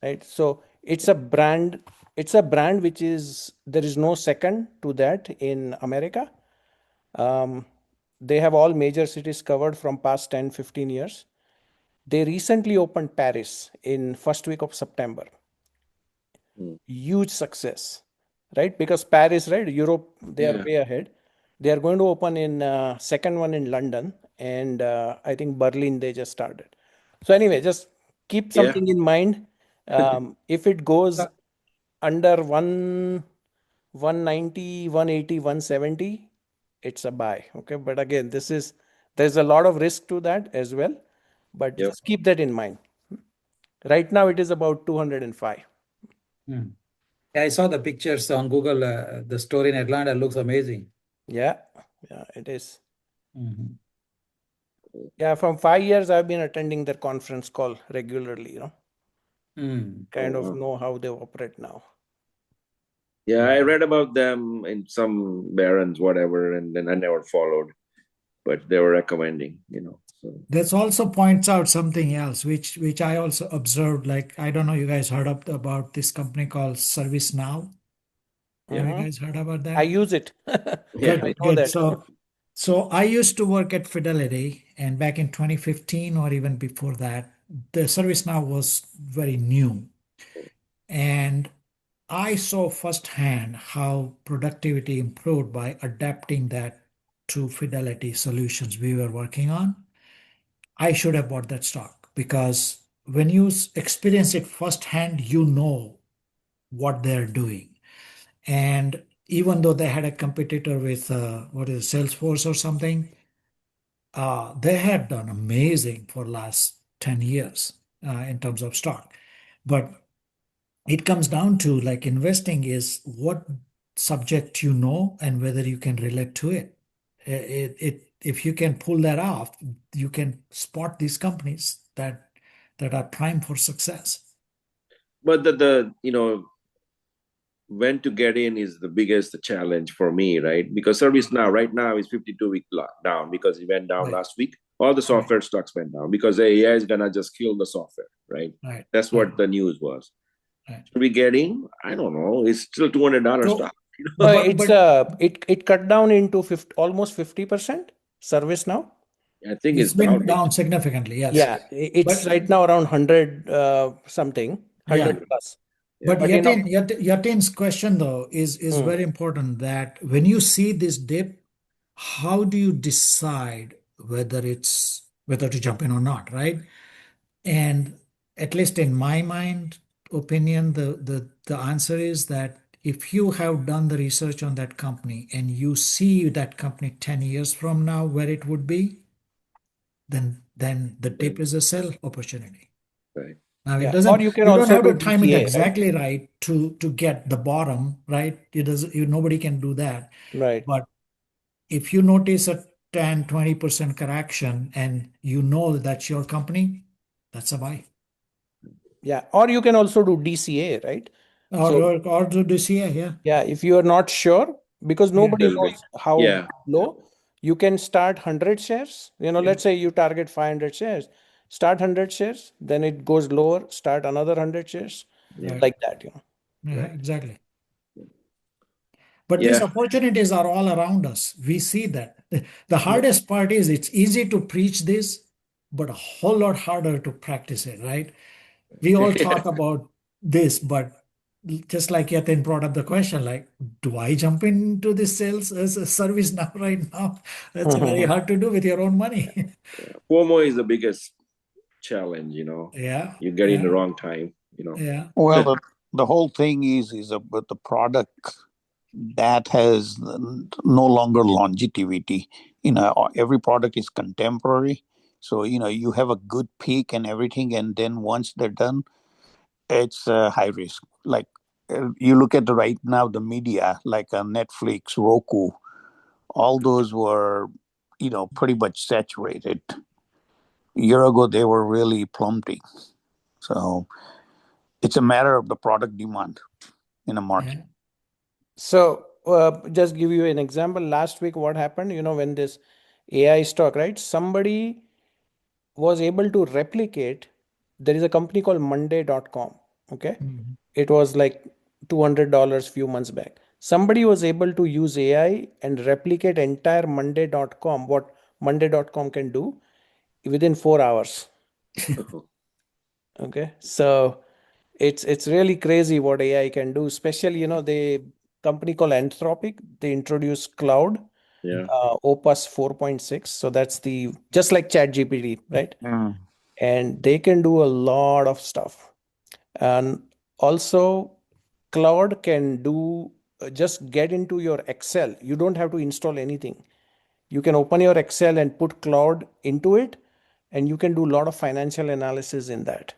Speaker 5: right? So it's a brand which is, there is no second to that in America. Um, they have all major cities covered from past 10, 15 years. They recently opened Paris in first week of September.
Speaker 6: Mm.
Speaker 5: Huge success, right? Because Paris, right? Europe, they are
Speaker 6: Yeah.
Speaker 5: way ahead. They are going to open in second one in London, and I think Berlin they just started. So anyway, just keep
Speaker 6: Yeah.
Speaker 5: something in mind. If it goes
Speaker 3: Uh,
Speaker 5: under 190, 180, 170, it's a buy. Okay, but again, there's a lot of risk to that as well. But
Speaker 6: Yep.
Speaker 5: just keep that in mind. Right now, it is about 205.
Speaker 3: hmm. Yeah, I saw the pictures on Google. The store in Atlanta looks amazing.
Speaker 5: Yeah, yeah, it is.
Speaker 3: Mhm.
Speaker 5: Yeah, from 5 years, I've been attending their conference call regularly, you know,
Speaker 3: Hmm.
Speaker 6: Oh,
Speaker 5: kind of
Speaker 6: wow.
Speaker 5: know how they operate now.
Speaker 6: Yeah, I
Speaker 3: Mhm.
Speaker 6: read about them in some Barron's, whatever, and then I never followed, but they were recommending, So
Speaker 2: this also points out something else, which I also observed. Like I don't know, you guys heard about this company called ServiceNow? Have
Speaker 6: yeah.
Speaker 2: you
Speaker 5: Hmm.
Speaker 2: guys heard about
Speaker 5: I
Speaker 2: that?
Speaker 5: use it.
Speaker 6: Yeah.
Speaker 5: I
Speaker 2: Good,
Speaker 5: know
Speaker 2: good.
Speaker 5: that.
Speaker 2: So I used to work at Fidelity, and back in 2015 or even before that, the ServiceNow was very new, and I saw firsthand how productivity improved by adapting that to Fidelity solutions we were working on. I should have bought that stock because when you experience it firsthand, you know what they're doing. And even though they had a competitor with what is it, Salesforce or something, they had done amazing for last 10 years in terms of stock. But it comes down to like investing is what subject you know and whether you can relate to it. If you can pull that off, you can spot these companies that are primed for success.
Speaker 6: But the when to get in is the biggest challenge for me, right? Because service now right now is 52-week down because it went down
Speaker 2: Right,
Speaker 6: last week. All the
Speaker 2: right,
Speaker 6: software stocks went down because the AI is gonna just kill the software, right?
Speaker 2: right,
Speaker 6: That's
Speaker 2: right,
Speaker 6: what the news was.
Speaker 2: right.
Speaker 6: Should we get in? I don't know. It's still $200
Speaker 2: So,
Speaker 6: stock.
Speaker 5: No,
Speaker 2: but
Speaker 5: it cut down into 50, almost 50% service now.
Speaker 6: I think
Speaker 2: it's
Speaker 6: it's
Speaker 2: been
Speaker 6: down.
Speaker 2: down significantly, yes.
Speaker 5: Yeah, it's
Speaker 2: But
Speaker 5: right now around 100 something, 100
Speaker 2: yeah,
Speaker 5: plus.
Speaker 6: Yeah.
Speaker 2: but
Speaker 5: But you know,
Speaker 2: Yatin's question though is
Speaker 5: hmm,
Speaker 2: very important that when you see this dip, how do you decide whether to jump in or not, right? And at least in my mind, opinion, the answer is that if you have done the research on that company and you see that company 10 years from now where it would be, then the dip
Speaker 6: Then,
Speaker 2: is a sell opportunity.
Speaker 6: right.
Speaker 2: Now it
Speaker 5: yeah, or
Speaker 2: doesn't,
Speaker 5: you can
Speaker 2: you don't
Speaker 5: also
Speaker 2: have
Speaker 5: do
Speaker 2: to time it
Speaker 5: DCA, right?
Speaker 2: exactly right to get the bottom, right? It does nobody can do that.
Speaker 5: Right.
Speaker 2: But if you notice a 10-20% correction and you know that's your company, that's a buy.
Speaker 5: Yeah, or you can also do DCA, right? So
Speaker 2: Or do DCA, yeah.
Speaker 5: yeah, if you are not sure, because
Speaker 2: Yeah.
Speaker 5: nobody
Speaker 6: Little bit.
Speaker 5: knows how
Speaker 6: Yeah.
Speaker 5: low, you can start 100 shares.
Speaker 2: Yeah.
Speaker 5: Let's say you target 500 shares, start 100 shares, then it goes lower, start another 100 shares,
Speaker 6: Yeah.
Speaker 2: Right.
Speaker 5: like that.
Speaker 2: Yeah,
Speaker 6: Right.
Speaker 2: exactly. But these
Speaker 6: Yeah.
Speaker 2: opportunities are all around us. We see that. The
Speaker 6: Yeah.
Speaker 2: hardest part is it's easy to preach this, but a whole lot harder to practice it, right? We all talk about this, but just like Yatin brought up the question, like, do I jump into this sales as a service now, right now? That's very hard to do with your own money.
Speaker 6: FOMO is the biggest challenge.
Speaker 2: Yeah,
Speaker 6: You get in the
Speaker 2: yeah,
Speaker 6: wrong time.
Speaker 2: yeah.
Speaker 8: Well, the whole thing is about the product that has no longer longevity. Every product is contemporary. So, you have a good peak and everything, and then once they're done, it's high risk. Like you look at right now, the media, like Netflix, Roku, all those were, pretty much saturated. A year ago, they were really plummeting. So it's a matter of the product demand in a market.
Speaker 2: Yeah.
Speaker 5: So, just give you an example. Last week, what happened? When this AI stock, right? Somebody was able to replicate. There is a company called Monday.com. Okay.
Speaker 2: Mhm.
Speaker 5: It was like $200 few months back. Somebody was able to use AI and replicate entire Monday.com, what Monday.com can do within 4 hours. Okay. So it's really crazy what AI can do, especially, the company called Anthropic, they introduced cloud,
Speaker 6: Yeah.
Speaker 5: Opus 4.6. So that's the just like ChatGPT, right?
Speaker 8: Mm.
Speaker 5: And they can do a lot of stuff. And also, Cloud can do just get into your Excel. You don't have to install anything. You can open your Excel and put Cloud into it, and you can do a lot of financial analysis in that.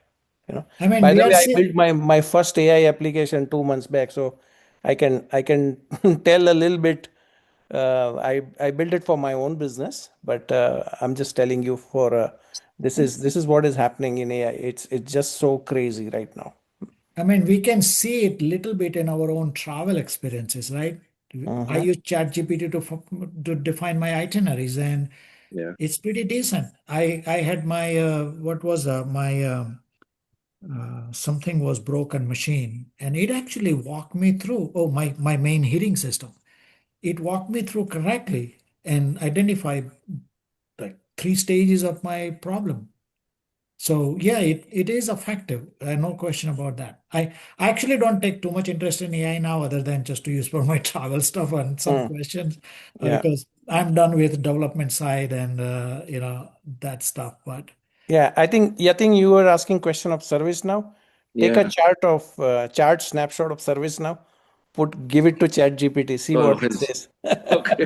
Speaker 2: I mean,
Speaker 5: By
Speaker 2: we
Speaker 5: the
Speaker 2: are
Speaker 5: way, I
Speaker 2: seeing.
Speaker 5: built my first AI application 2 months back, so I can tell a little bit. I built it for my own business, but I'm just telling you for this is what is happening in AI. It's just so crazy right now.
Speaker 2: I mean, we can see it little bit in our own travel experiences, right? I
Speaker 5: Mm-hmm.
Speaker 2: use ChatGPT to define my itineraries, and
Speaker 6: Yeah.
Speaker 2: it's pretty decent. I had my what was my something was broken machine, and it actually walked me through. Oh, my main heating system. It walked me through correctly and identified like 3 stages of my problem. So yeah, it is effective. No question about that. I actually don't take too much interest in AI now, other than just to use for my travel stuff and some
Speaker 5: Mm,
Speaker 2: questions,
Speaker 5: yeah.
Speaker 2: because I'm done with development side and that stuff. But
Speaker 5: Yeah, I think you were asking question of service now. Take a
Speaker 6: Yeah.
Speaker 5: chart snapshot of service now. Give it to Chat GPT. See
Speaker 6: Oh,
Speaker 5: what it says.
Speaker 6: okay.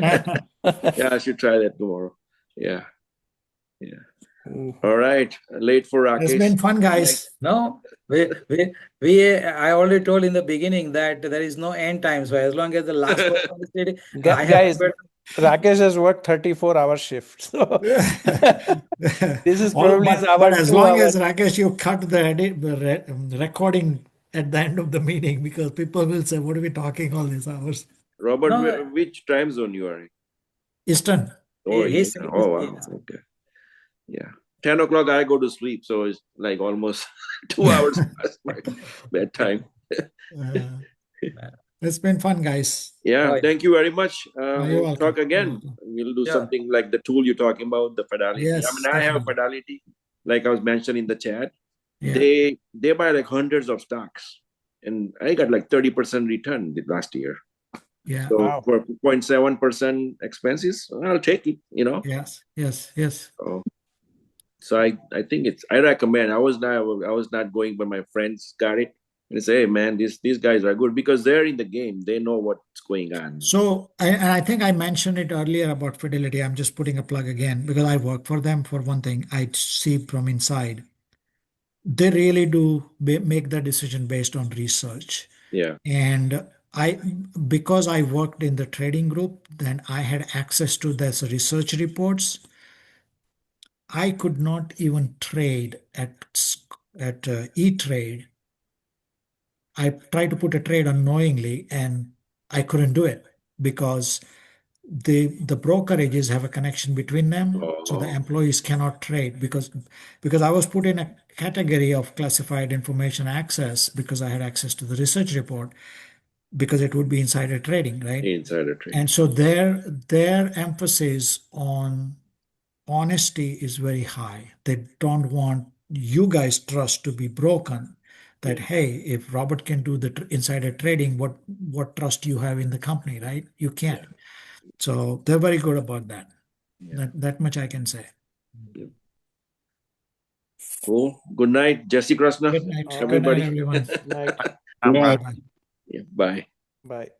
Speaker 6: Yeah, I should try that tomorrow. Yeah. Yeah. All right. Late for
Speaker 2: It's
Speaker 6: Rakesh.
Speaker 2: been fun, guys.
Speaker 3: No, I already told in the beginning that there is no end time. So as long as the last person is ready, I have
Speaker 5: Guys, Rakesh has worked 34-hour shift. So this is probably
Speaker 2: But
Speaker 5: our
Speaker 2: as
Speaker 5: 2
Speaker 2: long
Speaker 5: hours.
Speaker 2: as Rakesh, you cut the recording at the end of the meeting, because people will say, "What are we talking all these hours?"
Speaker 6: Robert,
Speaker 3: no,
Speaker 6: which time zone you are in?
Speaker 2: Eastern.
Speaker 6: Oh,
Speaker 3: he's,
Speaker 6: Eastern. Oh, wow.
Speaker 3: yes.
Speaker 6: Okay. Yeah. 10 o'clock, I go to sleep. So it's like almost 2 hours past my bedtime.
Speaker 2: It's been fun, guys.
Speaker 6: Yeah.
Speaker 3: Oh,
Speaker 6: Thank you very much.
Speaker 2: You're
Speaker 6: We'll
Speaker 2: welcome.
Speaker 6: talk
Speaker 2: You're
Speaker 6: again.
Speaker 2: welcome.
Speaker 6: We'll do
Speaker 3: yeah.
Speaker 6: something like the tool you're talking about, the Fidelity. I
Speaker 2: Yes,
Speaker 6: mean, I have
Speaker 2: definitely.
Speaker 6: Fidelity, like I was mentioning in the chat.
Speaker 2: Yeah.
Speaker 6: They buy like hundreds of stocks. And I got like 30% return last year.
Speaker 2: Yeah.
Speaker 6: So
Speaker 5: Wow.
Speaker 6: for 0.7% expenses, I'll take it, you know.
Speaker 2: Yes. Yes. Yes.
Speaker 6: So I think I recommend. I was not going, but my friends got it and say, hey man, these guys are good because they're in the game. They know what's going on.
Speaker 2: So, and I think I mentioned it earlier about Fidelity. I'm just putting a plug again because I work for them. For one thing, I see from inside. They really do make the decision based on research.
Speaker 6: Yeah.
Speaker 2: And because I worked in the trading group, then I had access to those research reports. I could not even trade at E-Trade. I tried to put a trade unknowingly and I couldn't do it because the brokerages have a connection between them, so the employees cannot trade because I was put in a category of classified information access because I had access to the research report because it would be insider trading, right?
Speaker 6: Insider trading.
Speaker 2: And so their emphasis on honesty is very high. They don't want you guys' trust to be broken. That hey, if Robert can do the insider trading, what trust you have in the company, right? You can't. So they're very good about that.
Speaker 6: Yeah.
Speaker 2: That much I can say.
Speaker 6: Yeah. Cool. Good night, Jesse Krishna.
Speaker 2: Good night. Good night,
Speaker 6: Everybody.
Speaker 2: everyone.
Speaker 5: Night.
Speaker 7: Right.
Speaker 2: Bye.
Speaker 6: Yeah, bye.
Speaker 5: Bye.